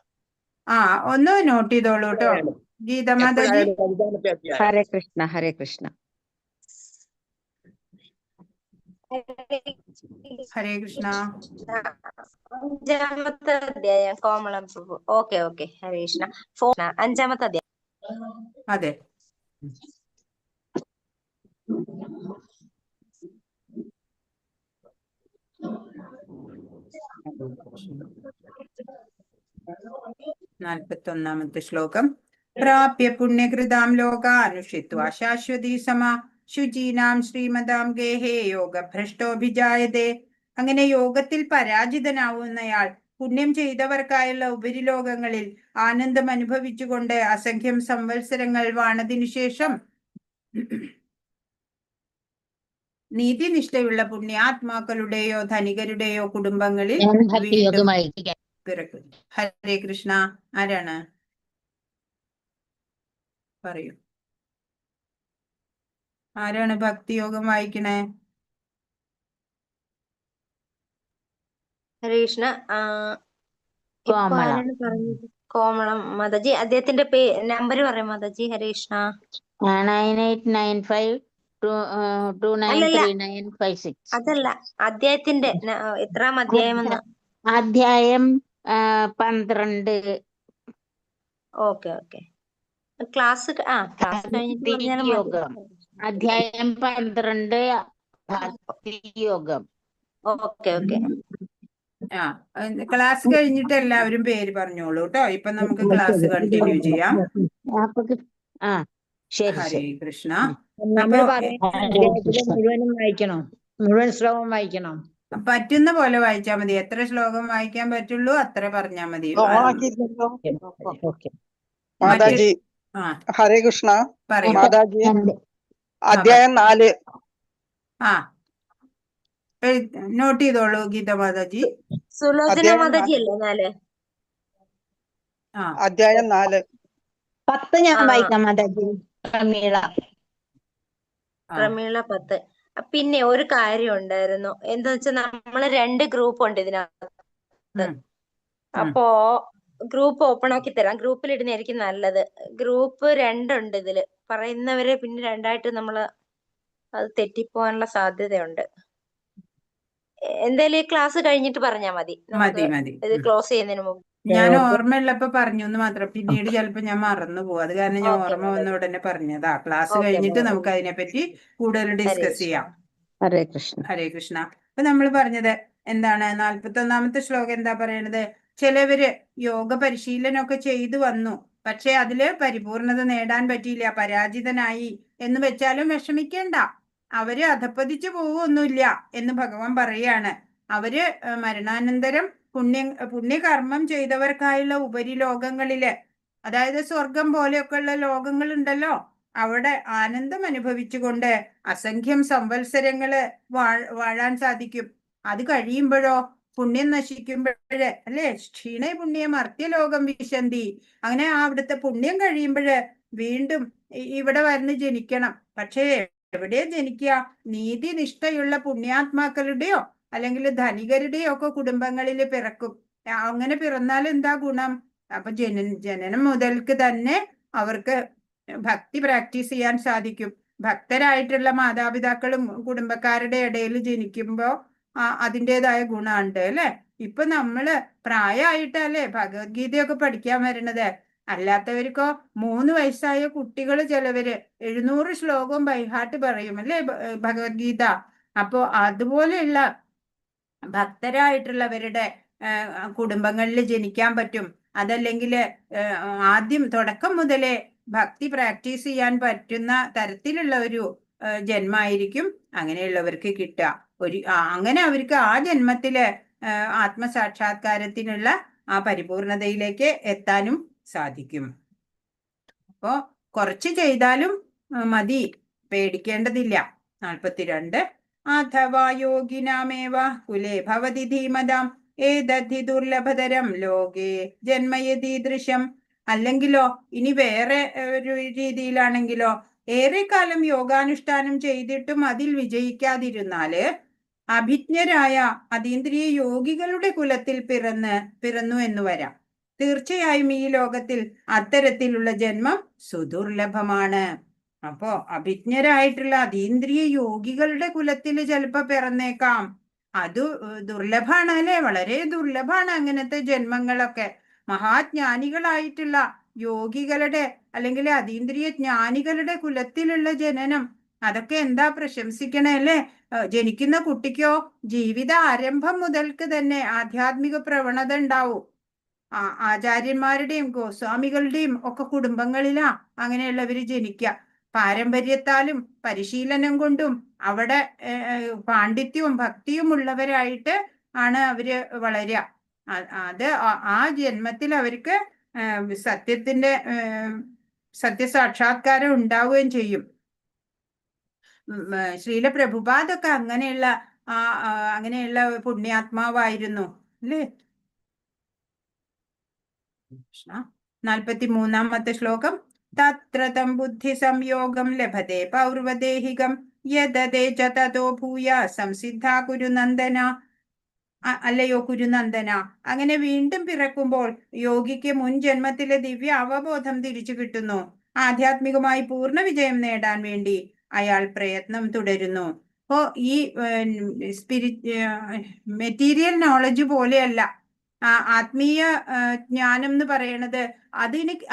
ഒന്ന് നോട്ട് ചെയ്തോളൂ കേട്ടോ. ഗീതമാതാജി. ഹരേ കൃഷ്ണ. ഹരേ കൃഷ്ണ. ഹരേ കൃഷ്ണ. 5-ാമത്തെ അധ്യായം കോമളം. ഓക്കെ. ഹരേ കൃഷ്ണ. 5-ാമത്തെ അധ്യായം. അതെ. 41 ശ്ലോകം. പ്രാപ്യ പുണ്യകൃതാം ലോകാനുഷിത്വാ ശാശ്വതീ സമാ ശുചീനാം ശ്രീമതാം ഗേഹേ യോഗഭ്രഷ്ടോഭിജായതേ. അങ്ങനെ യോഗത്തിൽ പരാജിതനാവുന്നയാൾ പുണ്യം ചെയ്തവർക്കായുള്ള ഉപരിലോകങ്ങളിൽ ആനന്ദം അനുഭവിച്ചുകൊണ്ട് അസംഖ്യം സംവത്സരങ്ങൾ വാണതിനു ശേഷം നീതിനിഷ്ഠയുള്ള പുണ്യാത്മാക്കളുടെയോ ധനികരുടെയോ കുടുംബങ്ങളിൽ വീണ്ടും പിറക്കും. ഹരേ കൃഷ്ണ. ആരാണ്? പറയൂ, ആരാണ് ഭക്തിയോഗം വായിക്കണേ? ഹരേ കൃഷ്ണ. ഇപ്പൊ ആരാണ് പറഞ്ഞത്? കോമളം മാതാജി. അദ്ദേഹത്തിന്റെ നമ്പർ പറയാം മാതാജി. ഹരേ കൃഷ്ണ. 9895293956. അതല്ല, അദ്ദേഹത്തിന്റെ എത്രാം അധ്യായം എന്ന്? അധ്യായം 12. Okay okay. ക്ലാസ് ക്ലാസ് കഴിഞ്ഞിട്ട് പറഞ്ഞാലും യോഗം. അധ്യായം 12 ഭക്തിയോഗം. Okay okay. ക്ലാസ് കഴിഞ്ഞിട്ട് എല്ലാവരും പേര് പറഞ്ഞോളൂ കേട്ടോ. ഇപ്പൊ നമുക്ക് ക്ലാസ് കണ്ടിന്യൂ ചെയ്യാം. ശരി. ഹരേ കൃഷ്ണ. മുഴുവനും വായിക്കണോ? മുഴുവൻ ശ്ലോകം വായിക്കണോ? പറ്റുന്ന പോലെ വായിച്ചാ മതി. എത്ര ശ്ലോകം വായിക്കാൻ പറ്റുള്ളൂ അത്ര പറഞ്ഞാ മതി. മാതാജി ഹരേ കൃഷ്ണ. മാതാജി അധ്യായം 4. നോട്ട് ചെയ്തോളൂ ഗീത മാതാജി. സുലോചന മാതാജി അല്ലേ 4? അധ്യായം 4. 10 ഞാൻ വായിക്കാം മാതാജി. പ്രമീള 10. പിന്നെ ഒരു കാര്യം ഉണ്ടായിരുന്നു. എന്താ വെച്ചാൽ നമ്മള് 2 ഗ്രൂപ്പ് ഉണ്ട് ഇതിനകത്ത്. അപ്പോ ഗ്രൂപ്പ് ഓപ്പൺ ആക്കി തരാം. ഗ്രൂപ്പിൽ ഇടുന്നതായിരിക്കും നല്ലത്. ഗ്രൂപ്പ് 2 ഉണ്ട് ഇതില്. പറയുന്നവരെ പിന്നെ 2ആയിട്ട് നമ്മള് അത് തെറ്റിപ്പോവാനുള്ള സാധ്യതയുണ്ട്. എന്തായാലും ഈ ക്ലാസ് കഴിഞ്ഞിട്ട് പറഞ്ഞാ മതി. ഇത് ക്ലോസ് ചെയ്യുന്നതിന് മുമ്പ് ഞാൻ ഓർമ്മയുള്ളപ്പോ പറഞ്ഞു എന്ന് മാത്രം. പിന്നീട് ചിലപ്പോ ഞാൻ മറന്നു പോകും. അത് കാരണം ഞാൻ ഓർമ്മ വന്ന ഉടനെ പറഞ്ഞതാ. ക്ലാസ് കഴിഞ്ഞിട്ട് നമുക്ക് അതിനെപ്പറ്റി കൂടുതൽ ഡിസ്കസ് ചെയ്യാം. ഹരേ കൃഷ്ണ. ഹരേ കൃഷ്ണ. അപ്പൊ നമ്മൾ പറഞ്ഞത് എന്താണ്? 41ാമത്തെ ശ്ലോകം എന്താ പറയണത്? ചിലവര് യോഗ പരിശീലനമൊക്കെ ചെയ്തു വന്നു, പക്ഷെ അതില് പരിപൂർണത നേടാൻ പറ്റിയില്ല, പരാജിതനായി എന്ന് വെച്ചാലും വിഷമിക്കേണ്ട. അവര് അധപ്പതിച്ചു പോവൊന്നുമില്ല എന്ന് ഭഗവാൻ പറയാണ്. അവര് മരണാനന്തരം പുണ്യകർമ്മം ചെയ്തവർക്കായുള്ള ഉപരിലോകങ്ങളില്, അതായത് സ്വർഗം പോലെയൊക്കെ ഉള്ള ലോകങ്ങൾ ഉണ്ടല്ലോ, അവിടെ ആനന്ദം അനുഭവിച്ചുകൊണ്ട് അസംഖ്യം സംവത്സരങ്ങള് വാഴാൻ സാധിക്കും. അത് കഴിയുമ്പോഴോ പുണ്യം നശിക്കുമ്പോഴ് അല്ലെ, ക്ഷീണേ പുണ്യം അർത്യലോകം വിശന്തി. അങ്ങനെ അവിടുത്തെ പുണ്യം കഴിയുമ്പോഴ് വീണ്ടും ഇവിടെ വന്ന് ജനിക്കണം. പക്ഷേ എവിടെ ജനിക്കുക? നീതിനിഷ്ഠയുള്ള പുണ്യാത്മാക്കളുടെയോ അല്ലെങ്കിൽ ധനികരുടെയോ ഒക്കെ കുടുംബങ്ങളിൽ പിറക്കും. അങ്ങനെ പിറന്നാൽ എന്താ ഗുണം? അപ്പൊ ജനനം മുതൽക്ക് തന്നെ അവർക്ക് ഭക്തി പ്രാക്ടീസ് ചെയ്യാൻ സാധിക്കും. ഭക്തരായിട്ടുള്ള മാതാപിതാക്കളും കുടുംബക്കാരുടെ ഇടയിൽ ജനിക്കുമ്പോ അതിൻ്റെതായ ഗുണമുണ്ട് അല്ലെ. ഇപ്പൊ നമ്മള് പ്രായമായിട്ടല്ലേ ഭഗവത്ഗീതയൊക്കെ പഠിക്കാൻ വരണത്. അല്ലാത്തവർക്കോ 3 വയസ്സായ കുട്ടികൾ ചിലവര് 700 ശ്ലോകവും ബൈഹാർട്ട് പറയും അല്ലേ ഭഗവത്ഗീത. അപ്പോ അതുപോലെയുള്ള ഭക്തരായിട്ടുള്ളവരുടെ കുടുംബങ്ങളിൽ ജനിക്കാൻ പറ്റും. അതല്ലെങ്കിൽ ആദ്യം തുടക്കം മുതലേ ഭക്തി പ്രാക്ടീസ് ചെയ്യാൻ പറ്റുന്ന തരത്തിലുള്ള ഒരു ജന്മായിരിക്കും അങ്ങനെയുള്ളവർക്ക് കിട്ടുക. അങ്ങനെ അവർക്ക് ആ ജന്മത്തില് ആത്മസാക്ഷാത്കാരത്തിനുള്ള ആ പരിപൂർണതയിലേക്ക് എത്താനും സാധിക്കും. അപ്പോ കുറച്ച് ചെയ്താലും മതി, പേടിക്കേണ്ടതില്ല. 42. അഥവാ യോഗിനാമേവ കുലേ ഭവതി ധീമതാം ഏതദ്ധി ദുർലഭതരം ലോകേ ജന്മയതീദൃശം. അല്ലെങ്കിലോ ഇനി വേറെ ഒരു രീതിയിലാണെങ്കിലോ, ഏറെ കാലം യോഗാനുഷ്ഠാനം ചെയ്തിട്ടും അതിൽ വിജയിക്കാതിരുന്നാല് അഭിജ്ഞരായ അതീന്ദ്രിയ യോഗികളുടെ കുലത്തിൽ പിറന്നു എന്ന് വരാം. തീർച്ചയായും ഈ ലോകത്തിൽ അത്തരത്തിലുള്ള ജന്മം സുദുർലഭമാണ്. അപ്പോ അഭിജ്ഞരായിട്ടുള്ള അതീന്ദ്രിയ യോഗികളുടെ കുലത്തിൽ ചിലപ്പോ പിറന്നേക്കാം. അത് ദുർലഭാണ് അല്ലെ, വളരെ ദുർലഭാണ് അങ്ങനത്തെ ജന്മങ്ങളൊക്കെ. മഹാജ്ഞാനികളായിട്ടുള്ള യോഗികളുടെ അല്ലെങ്കിൽ അതീന്ദ്രിയ ജ്ഞാനികളുടെ കുലത്തിലുള്ള ജനനം, അതൊക്കെ എന്താ പ്രശംസിക്കണേ അല്ലേ. ജനിക്കുന്ന കുട്ടിക്കോ ജീവിത ആരംഭം മുതൽക്ക് തന്നെ ആധ്യാത്മിക പ്രവണത ഉണ്ടാവും. ആചാര്യന്മാരുടെയും ഗോസ്വാമികളുടെയും ഒക്കെ കുടുംബങ്ങളിലാ അങ്ങനെയുള്ളവര് ജനിക്കുക. പാരമ്പര്യത്താലും പരിശീലനം കൊണ്ടും അവിടെ പാണ്ഡിത്യവും ഭക്തിയും ഉള്ളവരായിട്ട് ആണ് അവര് വളരുക. അത് ആ ജന്മത്തിൽ അവർക്ക് സത്യത്തിന്റെ സത്യസാക്ഷാത്കാരം ഉണ്ടാവുകയും ചെയ്യും. ശ്രീല പ്രഭുപാദൊക്കെ അങ്ങനെയുള്ള പുണ്യാത്മാവായിരുന്നു അല്ലേ? 43-ാമത്തെ ശ്ലോകം. തത്ര തം ബുദ്ധി സംയോഗം ലഭത്തെ പൗർവദേഹികം യദതേ ച തതോ ഭൂയ സംസിദ്ധ കുരുനന്ദന. അല്ലയോ കുരുനന്ദന, അങ്ങനെ വീണ്ടും പിറക്കുമ്പോൾ യോഗിക്ക് മുൻ ജന്മത്തിലെ ദിവ്യ അവബോധം തിരിച്ചു കിട്ടുന്നു. ആധ്യാത്മികമായി പൂർണ്ണ വിജയം നേടാൻ വേണ്ടി അയാൾ പ്രയത്നം തുടരുന്നു. അപ്പോ ഈ മെറ്റീരിയൽ നോളജ് പോലെയല്ല ആത്മീയ ജ്ഞാനം എന്ന് പറയണത്.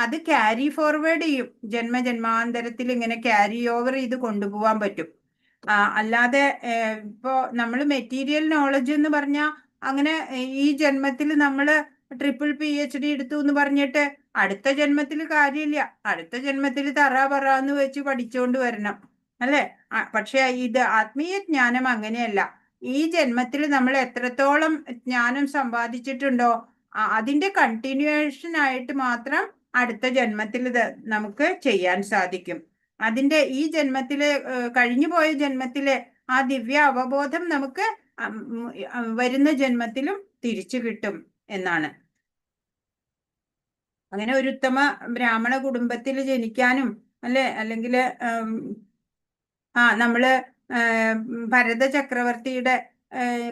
അത് ക്യാരി ഫോർവേഡ് ചെയ്യും. ജന്മജന്മാന്തരത്തിൽ ഇങ്ങനെ ക്യാരി ഓവർ ചെയ്ത് കൊണ്ടുപോകാൻ പറ്റും. അല്ലാതെ ഇപ്പോ നമ്മൾ മെറ്റീരിയൽ നോളജ് എന്ന് പറഞ്ഞാൽ അങ്ങനെ ഈ ജന്മത്തിൽ നമ്മൾ ട്രിപ്പിൾ PhD എടുത്തു എന്ന് പറഞ്ഞിട്ട് അടുത്ത ജന്മത്തിൽ കാര്യമില്ല. അടുത്ത ജന്മത്തിൽ തറാപറാന്ന് വെച്ച് പഠിച്ചുകൊണ്ട് വരണം അല്ലെ? പക്ഷെ ഇത് ആത്മീയ ജ്ഞാനം അങ്ങനെയല്ല. ഈ ജന്മത്തിൽ നമ്മൾ എത്രത്തോളം ജ്ഞാനം സമ്പാദിച്ചിട്ടുണ്ടോ അതിന്റെ കണ്ടിന്യൂവേഷൻ ആയിട്ട് മാത്രം അടുത്ത ജന്മത്തിൽ നമുക്ക് ചെയ്യാൻ സാധിക്കും. അതിന്റെ ഈ ജന്മത്തിലെ കഴിഞ്ഞു പോയ ജന്മത്തിലെ ആ ദിവ്യ അവബോധം നമുക്ക് വരുന്ന ജന്മത്തിലും തിരിച്ചു കിട്ടും എന്നാണ്. അങ്ങനെ ഒരു ഉത്തമ ബ്രാഹ്മണ കുടുംബത്തിൽ ജനിക്കാനും അല്ലെ, അല്ലെങ്കിൽ നമ്മള് ഭരത ചക്രവർത്തിയുടെ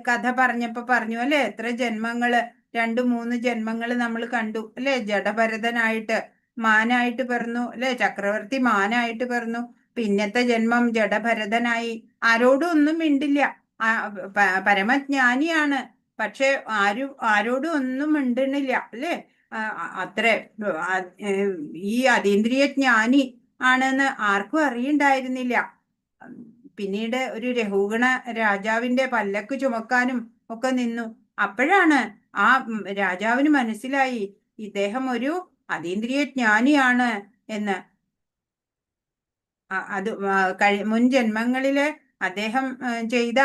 കഥ പറഞ്ഞപ്പോ പറഞ്ഞു അല്ലെ, എത്ര ജന്മങ്ങള് 2-3 ജന്മങ്ങള് നമ്മൾ കണ്ടു അല്ലെ. ജഡഭരതനായിട്ട് മാനായിട്ട് പിറന്നു അല്ലെ, ചക്രവർത്തി മാനായിട്ട് പിറന്നു. പിന്നത്തെ ജന്മം ജഡഭരതനായി. ആരോടും ഒന്നും മിണ്ടില്ല. പരമജ്ഞാനിയാണ്, പക്ഷെ ആരോടും ഒന്നും മിണ്ടണില്ല അല്ലെ. അത്ര ഈ അതീന്ദ്രിയ ജ്ഞാനി ആണെന്ന് ആർക്കും അറിയണ്ടായിരുന്നില്ല. പിന്നീട് ഒരു രഘുഗണ രാജാവിന്റെ പല്ലക്ക് ചുമക്കാനും ഒക്കെ നിന്നു. അപ്പോഴാണ് ആ രാജാവിന് മനസ്സിലായി ഇദ്ദേഹം ഒരു അതീന്ദ്രിയ ജ്ഞാനിയാണ് എന്ന്. അത് മുൻ ജന്മങ്ങളില് അദ്ദേഹം ചെയ്ത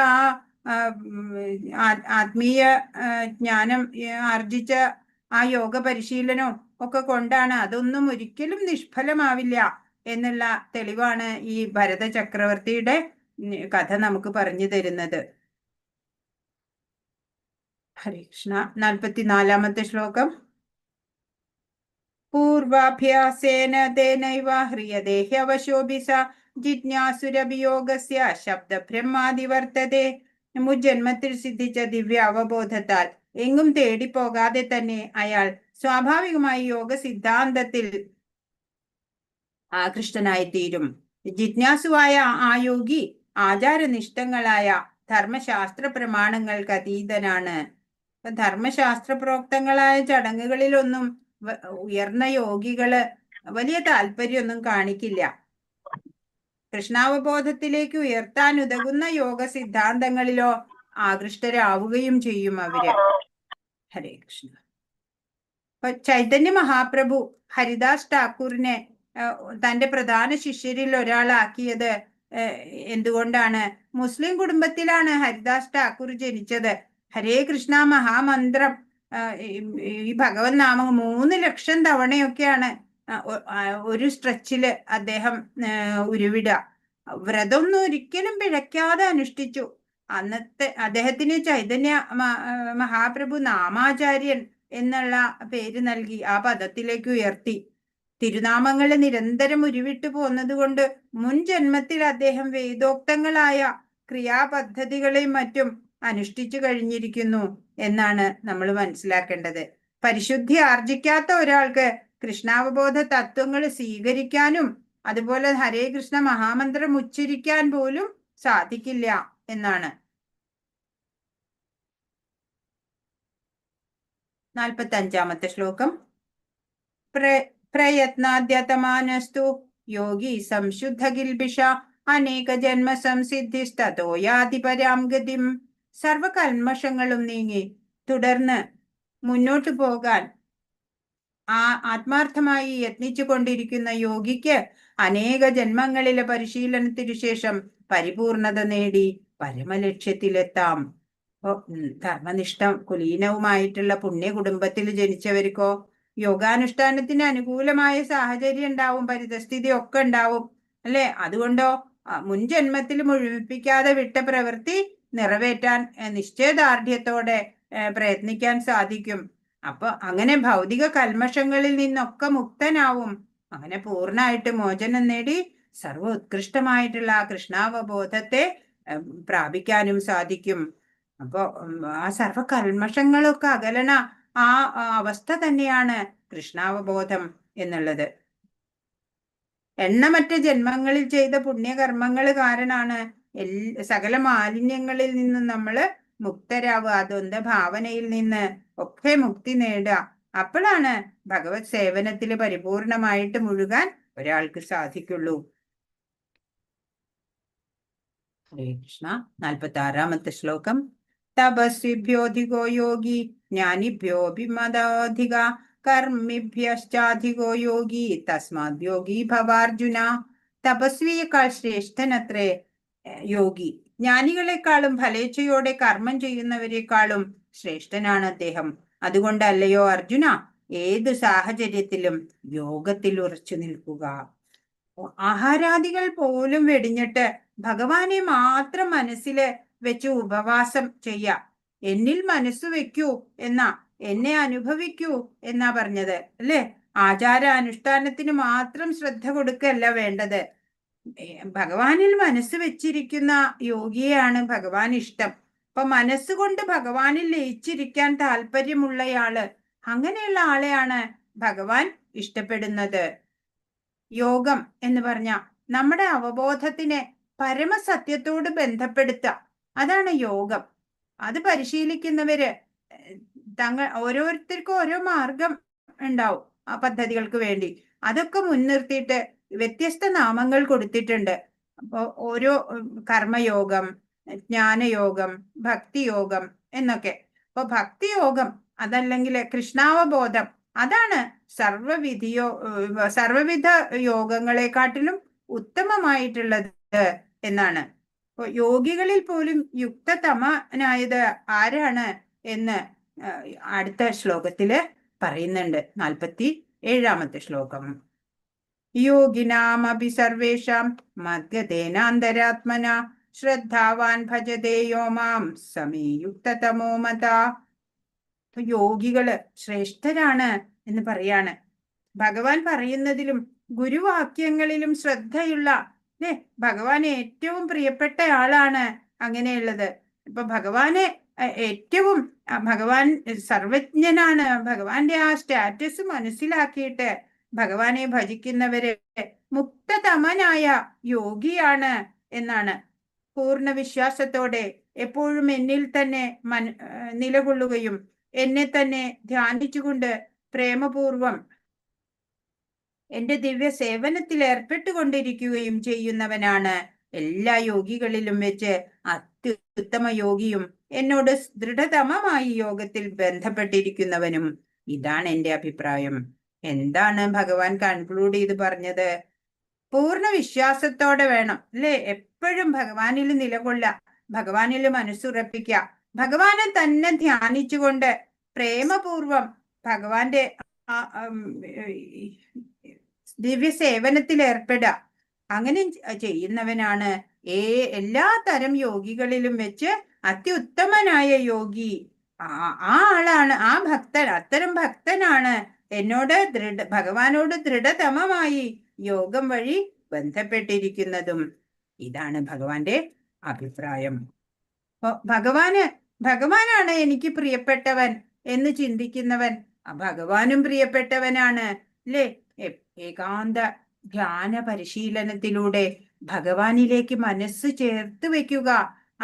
ആത്മീയ ജ്ഞാനം ആർജിച്ച ആ യോഗ പരിശീലനവും ഒക്കെ കൊണ്ടാണ്. അതൊന്നും ഒരിക്കലും നിഷ്ഫലമാവില്ല എന്നുള്ള തെളിവാണ് ഈ ഭരത ചക്രവർത്തിയുടെ കഥ നമുക്ക് പറഞ്ഞു തരുന്നത്. ഹരേ കൃഷ്ണ. 44-ാമത്തെ ശ്ലോകം. പൂർവാഭ്യാസേന തേനൈവ ഹ്രിയതേ ഹ്യവശോഭിസ ജിജ്ഞാസുരഭിയോഗസ്യ ശബ്ദബ്രഹ്മാദിവർത്തതേ. മുജ്ജന്മത്തിൽ സിദ്ധിച്ച ദിവ്യ അവബോധത്താൽ എങ്ങും തേടിപ്പോകാതെ തന്നെ അയാൾ സ്വാഭാവികമായി യോഗ സിദ്ധാന്തത്തിൽ ആകൃഷ്ടനായിത്തീരും. ജിജ്ഞാസുവായ ആ യോഗി ആചാരനിഷ്ഠങ്ങളായ ധർമ്മശാസ്ത്ര പ്രമാണങ്ങൾക്ക് അതീതനാണ്. ധർമ്മശാസ്ത്ര പ്രോക്തങ്ങളായ ചടങ്ങുകളിലൊന്നും ഉയർന്ന യോഗികള് വലിയ താല്പര്യമൊന്നും കാണിക്കില്ല. കൃഷ്ണാവബോധത്തിലേക്ക് ഉയർത്താൻ ഉതകുന്ന യോഗ സിദ്ധാന്തങ്ങളിലോ ആകൃഷ്ടരാവുകയും ചെയ്യും അവര്. ഹരേ കൃഷ്ണ. ചൈതന്യ മഹാപ്രഭു ഹരിദാസ് ഠാക്കൂറിനെ തന്റെ പ്രധാന ശിഷ്യരിൽ ഒരാളാക്കിയത് എന്തുകൊണ്ടാണ്? മുസ്ലിം കുടുംബത്തിലാണ് ഹരിദാസ് ഠാക്കൂർ ജനിച്ചത്. ഹരേ കൃഷ്ണ മഹാമന്ത്രം, ഈ ഭഗവത് നാമം 3 ലക്ഷം തവണയൊക്കെയാണ് ഒരു സ്ട്രെച്ചില് അദ്ദേഹം ഉരുവിടുക. വ്രതമൊന്നും ഒരിക്കലും പിഴയ്ക്കാതെ അനുഷ്ഠിച്ചു. അന്നത്തെ അദ്ദേഹത്തിന് ചൈതന്യ മഹാപ്രഭു നാമാചാര്യൻ എന്നുള്ള പേര് നൽകി ആ പദത്തിലേക്ക് ഉയർത്തി. തിരുനാമങ്ങൾ നിരന്തരം ഉരുവിട്ടു പോന്നത് കൊണ്ട് മുൻ ജന്മത്തിൽ അദ്ദേഹം വേദോക്തങ്ങളായ ക്രിയാപദ്ധതികളെയും മറ്റും അനുഷ്ഠിച്ചു കഴിഞ്ഞിരിക്കുന്നു എന്നാണ് നമ്മൾ മനസ്സിലാക്കേണ്ടത്. പരിശുദ്ധി ആർജിക്കാത്ത ഒരാൾക്ക് കൃഷ്ണാവബോധ തത്വങ്ങൾ സ്വീകരിക്കാനും അതുപോലെ ഹരേ കൃഷ്ണ മഹാമന്ത്രം ഉച്ചരിക്കാൻ പോലും സാധിക്കില്ല എന്നാണ്. 45-ാമത്തെ ശ്ലോകം. പ്രയത്നാദ്യതമാനസ്തു യോഗി സംശുദ്ധ ഗിൽബിഷ അനേക ജന്മ സംസിദ്ധിസ്തോ യാതി പരാം ഗതിം. സർവകൽമഷങ്ങളും നീങ്ങി തുടർന്ന് മുന്നോട്ടു പോകാൻ ആത്മാർത്ഥമായി യത്നിച്ചു കൊണ്ടിരിക്കുന്ന യോഗിക്ക് അനേക ജന്മങ്ങളിലെ പരിശീലനത്തിനു ശേഷം പരിപൂർണത നേടി പരമലക്ഷ്യത്തിലെത്താം. ധർമ്മനിഷ്ഠ കുലീനവുമായിട്ടുള്ള പുണ്യ കുടുംബത്തിൽ ജനിച്ചവർക്കോ യോഗാനുഷ്ഠാനത്തിന് അനുകൂലമായ സാഹചര്യം ഉണ്ടാവും, പരിതസ്ഥിതി ഒക്കെ ഉണ്ടാവും അല്ലെ. അതുകൊണ്ടോ മുൻ ജന്മത്തിൽ മുഴുമിപ്പിക്കാതെ വിട്ട പ്രവൃത്തി നിറവേറ്റാൻ നിശ്ചയദാർഢ്യത്തോടെ പ്രയത്നിക്കാൻ സാധിക്കും. അപ്പൊ അങ്ങനെ ഭൗതിക കൽമഷങ്ങളിൽ നിന്നൊക്കെ മുക്തനാവും. അങ്ങനെ പൂർണ്ണമായിട്ട് മോചനം നേടി സർവ ഉത്കൃഷ്ടമായിട്ടുള്ള ആ കൃഷ്ണാവബോധത്തെ പ്രാപിക്കാനും സാധിക്കും. അപ്പോ ആ സർവ കൽമഷങ്ങളൊക്കെ അകലണ ആ അവസ്ഥ തന്നെയാണ് കൃഷ്ണാവബോധം എന്നുള്ളത്. എണ്ണമറ്റ ജന്മങ്ങളിൽ ചെയ്ത പുണ്യകർമ്മങ്ങൾ കാരണമാണ് സകല മാലിന്യങ്ങളിൽ നിന്നും നമ്മള് മുക്തരാവുക. ദ്വന്ദ് ഭാവനയിൽ നിന്ന് ഒക്കെ മുക്തി നേടുക. അപ്പോഴാണ് ഭഗവത് സേവനത്തിൽ പരിപൂർണമായിട്ട് മുഴുകാൻ ഒരാൾക്ക് സാധിക്കുള്ളൂ. ഹരേ കൃഷ്ണ. 46-ാമത്തെ ശ്ലോകം. തപസ്വിഭ്യോധികോ യോഗി ജ്ഞാനിഭ്യോഭിമതാധിക കർമ്മിഭ്യശ്ചാധികോ യോഗി തസ്മാത് യോഗി ഭവാർജുന. തപസ്വിയേക്കാൾ ശ്രേഷ്ഠനത്രേ യോഗി. ജ്ഞാനികളെക്കാളും ഫലേച്ഛയോടെ കർമ്മം ചെയ്യുന്നവരെക്കാളും ശ്രേഷ്ഠനാണ് അദ്ദേഹം. അതുകൊണ്ടല്ലയോ അർജുന, ഏത് സാഹചര്യത്തിലും യോഗത്തിൽ ഉറച്ചു നിൽക്കുക. ആഹാരാദികൾ പോലും വെടിഞ്ഞിട്ട് ഭഗവാനെ മാത്രം മനസ്സിൽ വെച്ച് ഉപവാസം ചെയ്യാം. എന്നിൽ മനസ്സ് വെക്കൂ എന്നാ, എന്നെ അനുഭവിക്കൂ എന്നാ പറഞ്ഞത് അല്ലേ. ആചാര അനുഷ്ഠാനത്തിന് മാത്രം ശ്രദ്ധ കൊടുക്കല്ല വേണ്ടത്. ഭഗവാനിൽ മനസ്സ് വെച്ചിരിക്കുന്ന യോഗിയെയാണ് ഭഗവാൻ ഇഷ്ടം. അപ്പൊ മനസ്സുകൊണ്ട് ഭഗവാനിൽ ലയിച്ചിരിക്കാൻ താല്പര്യമുള്ളയാള്, അങ്ങനെയുള്ള ആളെയാണ് ഭഗവാൻ ഇഷ്ടപ്പെടുന്നത്. യോഗം എന്ന് പറഞ്ഞ നമ്മുടെ അവബോധത്തിനെ പരമസത്യത്തോട് ബന്ധപ്പെടുത്തുക, അതാണ് യോഗം. അത് പരിശീലിക്കുന്നവര് ഓരോരുത്തർക്കും ഓരോ മാർഗം ഉണ്ടാവും ആ പദ്ധതികൾക്ക് വേണ്ടി. അതൊക്കെ മുൻനിർത്തിയിട്ട് വ്യത്യസ്ത നാമങ്ങൾ കൊടുത്തിട്ടുണ്ട്. അപ്പോ ഓരോ കർമ്മയോഗം, ജ്ഞാനയോഗം, ഭക്തിയോഗം എന്നൊക്കെ. അപ്പൊ ഭക്തിയോഗം അതല്ലെങ്കിൽ കൃഷ്ണാവബോധം, അതാണ് സർവവിധ യോഗങ്ങളെക്കാട്ടിലും ഉത്തമമായിട്ടുള്ളത് എന്നാണ്. യോഗികളിൽ പോലും യുക്തതമനായത് ആരാണ് എന്ന് അടുത്ത ശ്ലോകത്തില് പറയുന്നുണ്ട്. 47-ാമത്തെ ശ്ലോകം. യോഗിനാമപി സർവേഷാം മദ്ഗതേനാന്തരാത്മന ശ്രദ്ധാവാൻ ഭജതേ യോ മാം സമേ യുക്തതമോ മതാ. യോഗികള് ശ്രേഷ്ഠരാണ് എന്ന് പറയാണ്. ഭഗവാൻ പറയുന്നതിലും ഗുരുവാക്യങ്ങളിലും ശ്രദ്ധയുള്ള അല്ലെ, ഭഗവാന് ഏറ്റവും പ്രിയപ്പെട്ട ആളാണ് അങ്ങനെയുള്ളത്. ഇപ്പൊ ഭഗവാന് ഏറ്റവും ഭഗവാൻ സർവജ്ഞനാണ്. ഭഗവാന്റെ ആ സ്റ്റാറ്റസ് മനസ്സിലാക്കിയിട്ട് ഭഗവാനെ ഭജിക്കുന്നവര് മുക്തതമനായ യോഗിയാണ് എന്നാണ്. പൂർണ്ണ വിശ്വാസത്തോടെ എപ്പോഴും എന്നിൽ തന്നെ നിലകൊള്ളുകയും എന്നെ തന്നെ ധ്യാനിച്ചുകൊണ്ട് പ്രേമപൂർവം എന്റെ ദിവ്യ സേവനത്തിൽ ഏർപ്പെട്ടുകൊണ്ടിരിക്കുകയും ചെയ്യുന്നവനാണ് എല്ലാ യോഗികളിലും വെച്ച് അത്യുത്തമ യോഗിയും എന്നോട് ദൃഢതമമായി യോഗത്തിൽ ബന്ധപ്പെട്ടിരിക്കുന്നവനും. ഇതാണ് എന്റെ അഭിപ്രായം. എന്താണ് ഭഗവാൻ കൺക്ലൂഡ് ചെയ്ത് പറഞ്ഞത്? പൂർണ്ണ വിശ്വാസത്തോടെ വേണം അല്ലെ എപ്പോഴും ഭഗവാനിൽ നിലകൊള്ളുക, ഭഗവാനിൽ മനസ്സുറപ്പിക്കുക, ഭഗവാനെ തന്നെ ധ്യാനിച്ചുകൊണ്ട് പ്രേമപൂർവം ഭഗവാന്റെ ദിവ്യ സേവനത്തിൽ ഏർപ്പെടുക. അങ്ങനെ ചെയ്യുന്നവനാണ് എല്ലാ തരം യോഗികളിലും വെച്ച് അത്യുത്തമനായ യോഗി. ആ ആളാണ്, ആ ഭക്തൻ, അത്തരം ഭക്തനാണ് എന്നോട് ഭഗവാനോട് ദൃഢതമമായി യോഗം വഴി ബന്ധപ്പെട്ടിരിക്കുന്നതും. ഇതാണ് ഭഗവാന്റെ അഭിപ്രായം. അപ്പൊ ഭഗവാനാണ് എനിക്ക് പ്രിയപ്പെട്ടവൻ എന്ന് ചിന്തിക്കുന്നവൻ ഭഗവാനും പ്രിയപ്പെട്ടവനാണ് അല്ലേ. ഏകാന്ത ധ്യാന പരിശീലനത്തിലൂടെ ഭഗവാനിലേക്ക് മനസ്സ് ചേർത്ത് വെക്കുക,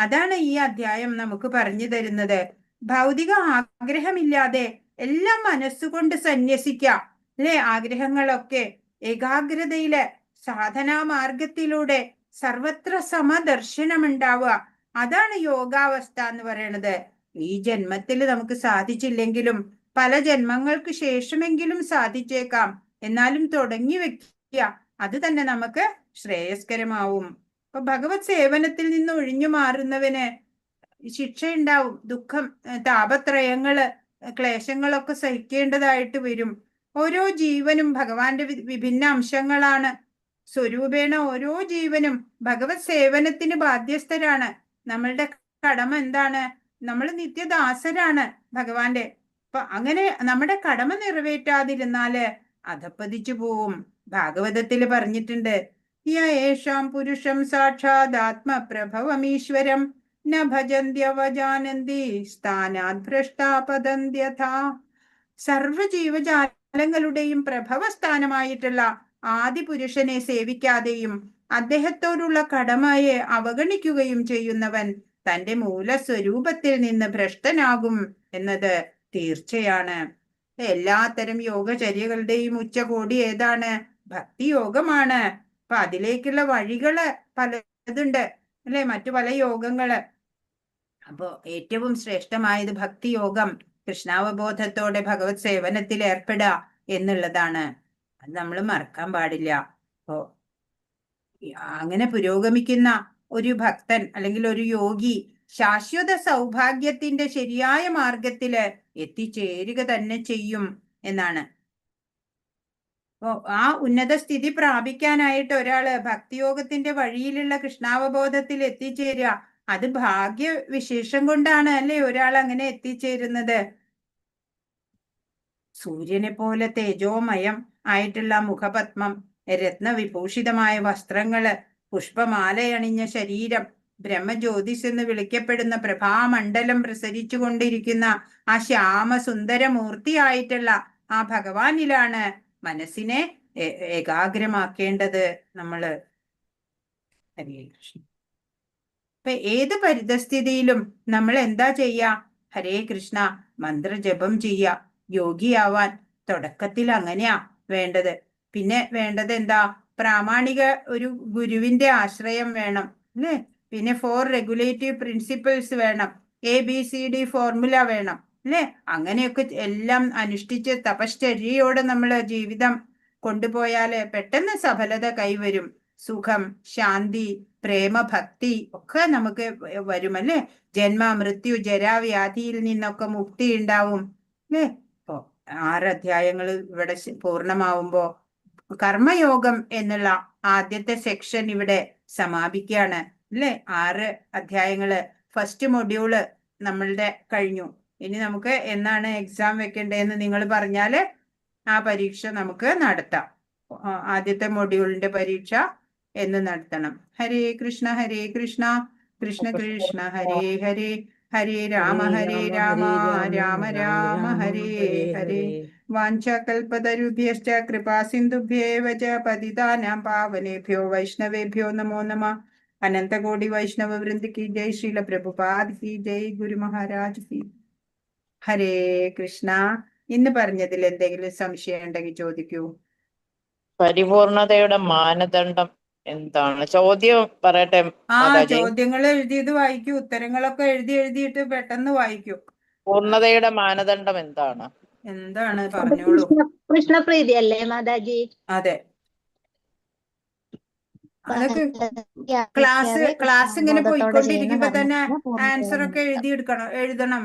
അതാണ് ഈ അധ്യായം നമുക്ക് പറഞ്ഞു തരുന്നത്. ഭൗതിക ആഗ്രഹമില്ലാതെ എല്ലാം മനസ്സുകൊണ്ട് സന്യസിക്കുക അല്ലെ. ആഗ്രഹങ്ങളൊക്കെ ഏകാഗ്രതയില് സാധനാ മാർഗത്തിലൂടെ സർവത്ര സമദർശനം ഉണ്ടാവുക. അതാണ് യോഗാവസ്ഥ എന്ന് പറയുന്നത്. ഈ ജന്മത്തിൽ നമുക്ക് സാധിച്ചില്ലെങ്കിലും പല ജന്മങ്ങൾക്ക് ശേഷമെങ്കിലും സാധിച്ചേക്കാം. എന്നാലും തുടങ്ങി വെക്കുക, അത് തന്നെ നമുക്ക് ശ്രേയസ്കരമാവും. അപ്പൊ ഭഗവത് സേവനത്തിൽ നിന്ന് ഒഴിഞ്ഞു മാറുന്നവന് ശിക്ഷയുണ്ടാവും. ദുഃഖം, താപത്രയങ്ങള്, ക്ലേശങ്ങളൊക്കെ സഹിക്കേണ്ടതായിട്ട് വരും. ഓരോ ജീവനും ഭഗവാന്റെ വിഭിന്ന അംശങ്ങളാണ്. സ്വരൂപേണ ഓരോ ജീവനും ഭഗവത് സേവനത്തിന് ബാധ്യസ്ഥരാണ്. നമ്മളുടെ കടമ എന്താണ്? നമ്മൾ നിത്യദാസരാണ് ഭഗവാന്റെ. അപ്പൊ അങ്ങനെ നമ്മുടെ കടമ നിറവേറ്റാതിരുന്നാല് അധപ്പതിച്ചു പോവും. ഭാഗവതത്തില് പറഞ്ഞിട്ടുണ്ട്, യേഷാം പുരുഷം സാക്ഷാത് ആത്മപ്രഭവമീശ്വരം ന ഭജന്ത്യവജാനന്തി സ്ഥാനാത് ഭ്രഷ്ടാപദന്ത്യഥാ. സർവജീവജാലങ്ങളുടെയും പ്രഭവസ്ഥാനമായിട്ടുള്ള ആദിപുരുഷനെ സേവിക്കാതെയും അദ്ദേഹത്തോടുള്ള കടമയെ അവഗണിക്കുകയും ചെയ്യുന്നവൻ തന്റെ മൂലസ്വരൂപത്തിൽ നിന്ന് ഭ്രഷ്ടനാകും എന്നത് തീർച്ചയാണ്. എല്ലാത്തരം യോഗചര്യകളുടെയും ഉച്ചകോടി ഏതാണ്? ഭക്തിയോഗമാണ്. അപ്പൊ അതിലേക്കുള്ള വഴികള് പലതുണ്ട് അല്ലെ, മറ്റു പല യോഗങ്ങള്. അപ്പോ ഏറ്റവും ശ്രേഷ്ഠമായത് ഭക്തിയോഗം, കൃഷ്ണാവബോധത്തോടെ ഭഗവത് സേവനത്തിൽ ഏർപ്പെടുക എന്നുള്ളതാണ്. അത് നമ്മൾ മറക്കാൻ പാടില്ല. അപ്പോ അങ്ങനെ പുരോഗമിക്കുന്ന ഒരു ഭക്തൻ അല്ലെങ്കിൽ ഒരു യോഗി ശാശ്വത സൗഭാഗ്യത്തിന്റെ ശരിയായ മാർഗത്തില് എത്തിച്ചേരുക തന്നെ ചെയ്യും എന്നാണ്. അപ്പോ ആ ഉന്നത സ്ഥിതി പ്രാപിക്കാനായിട്ട് ഒരാള് ഭക്തിയോഗത്തിന്റെ വഴിയിലുള്ള കൃഷ്ണാവബോധത്തിൽ എത്തിച്ചേരുക, അത് ഭാഗ്യവിശേഷം കൊണ്ടാണ് അല്ലെ ഒരാൾ അങ്ങനെ എത്തിച്ചേരുന്നത്. സൂര്യനെ പോലെ തേജോമയം ആയിട്ടുള്ള മുഖപത്മം, രത്നവിഭൂഷിതമായ വസ്ത്രങ്ങള്, പുഷ്പമാലയണിഞ്ഞ ശരീരം, ബ്രഹ്മജ്യോതിസ് എന്ന് വിളിക്കപ്പെടുന്ന പ്രഭാമണ്ഡലം പ്രസരിച്ചു കൊണ്ടിരിക്കുന്ന ആ ശ്യാമസുന്ദരമൂർത്തിയായിട്ടുള്ള ആ ഭഗവാനിലാണ് മനസ്സിനെ ഏകാഗ്രമാക്കേണ്ടത് നമ്മള്. ഹരേ കൃഷ്ണ. ഇപ്പൊ ഏത് പരിതസ്ഥിതിയിലും നമ്മൾ എന്താ ചെയ്യാ? ഹരേ കൃഷ്ണ മന്ത്രജപം ചെയ്യാ. യോഗിയാവാൻ തുടക്കത്തിൽ അങ്ങനെയാ വേണ്ടത്. പിന്നെ വേണ്ടത് എന്താ? പ്രാമാണിക ഒരു ഗുരുവിന്റെ ആശ്രയം വേണം അല്ലേ. പിന്നെ 4 റെഗുലേറ്റീവ് പ്രിൻസിപ്പിൾസ് വേണം. ABCD ഫോർമുല വേണം അല്ലേ. അങ്ങനെയൊക്കെ എല്ലാം അനുഷ്ഠിച്ച് തപശ്ചര്യയോടെ നമ്മള് ജീവിതം കൊണ്ടുപോയാല് പെട്ടെന്ന് സഫലത കൈവരും. സുഖം, ശാന്തി, പ്രേമ, ഭക്തി ഒക്കെ നമുക്ക് വരും അല്ലേ. ജന്മ, മൃത്യു, ജരാവ്യാധിയിൽ നിന്നൊക്കെ മുക്തി ഉണ്ടാവും അല്ലേ. ഇപ്പോ 6 അധ്യായങ്ങൾ ഇവിടെ പൂർണ്ണമാവുമ്പോ കർമ്മയോഗം എന്നുള്ള ആദ്യത്തെ സെക്ഷൻ ഇവിടെ സമാപിക്കുകയാണ് അല്ലേ. 6 അധ്യായങ്ങള്, ഫസ്റ്റ് മൊഡ്യൂള് നമ്മളുടെ കഴിഞ്ഞു. ഇനി നമുക്ക് എന്നാണ് എക്സാം വെക്കേണ്ടതെന്ന് നിങ്ങൾ പറഞ്ഞാല് ആ പരീക്ഷ നമുക്ക് നടത്താം. ആദ്യത്തെ മൊഡ്യൂളിന്റെ പരീക്ഷ എന്ന് നടത്തണം. ഹരേ കൃഷ്ണ ഹരേ കൃഷ്ണ കൃഷ്ണ കൃഷ്ണ ഹരേ ഹരേ, ഹരേ രാമ രാമ രാമ ഹരേ ഹരേ. വാഞ്ചകൽപതരുഭ്യശ്ച കൃപാ സിന്ധുഭ്യേവ ച പതിതാനാം പാവനേഭ്യോ വൈഷ്ണവേഭ്യോ നമോ നമഃ. അനന്തകോടി വൈഷ്ണവ വൃന്ദ കി ജയ്. ശ്രീല പ്രഭുപാദ് കി ജയ്. ഗുരു മഹാരാജ് കി. ഹരേ കൃഷ്ണ. ഇന്ന് പറഞ്ഞതിൽ എന്തെങ്കിലും സംശയം ഉണ്ടെങ്കിൽ ചോദിക്കൂ. പരിപൂർണതയുടെ മാനദണ്ഡം എന്താണ്? ചോദ്യം പറയട്ടെ. ചോദ്യങ്ങൾ എഴുതിയത് വായിക്കൂ. ഉത്തരങ്ങളൊക്കെ എഴുതിയിട്ട് പെട്ടെന്ന് വായിക്കൂ. പൂർണതയുടെ മാനദണ്ഡം എന്താണ്? എന്താണ് പറഞ്ഞോളൂ. കൃഷ്ണപ്രീതി അല്ലേ മാതാജി? അതെ, അതൊക്കെ ക്ലാസ് ഇങ്ങനെ പോയിക്കൊണ്ടിരിക്കുമ്പോ തന്നെ ആൻസർ ഒക്കെ എഴുതണം.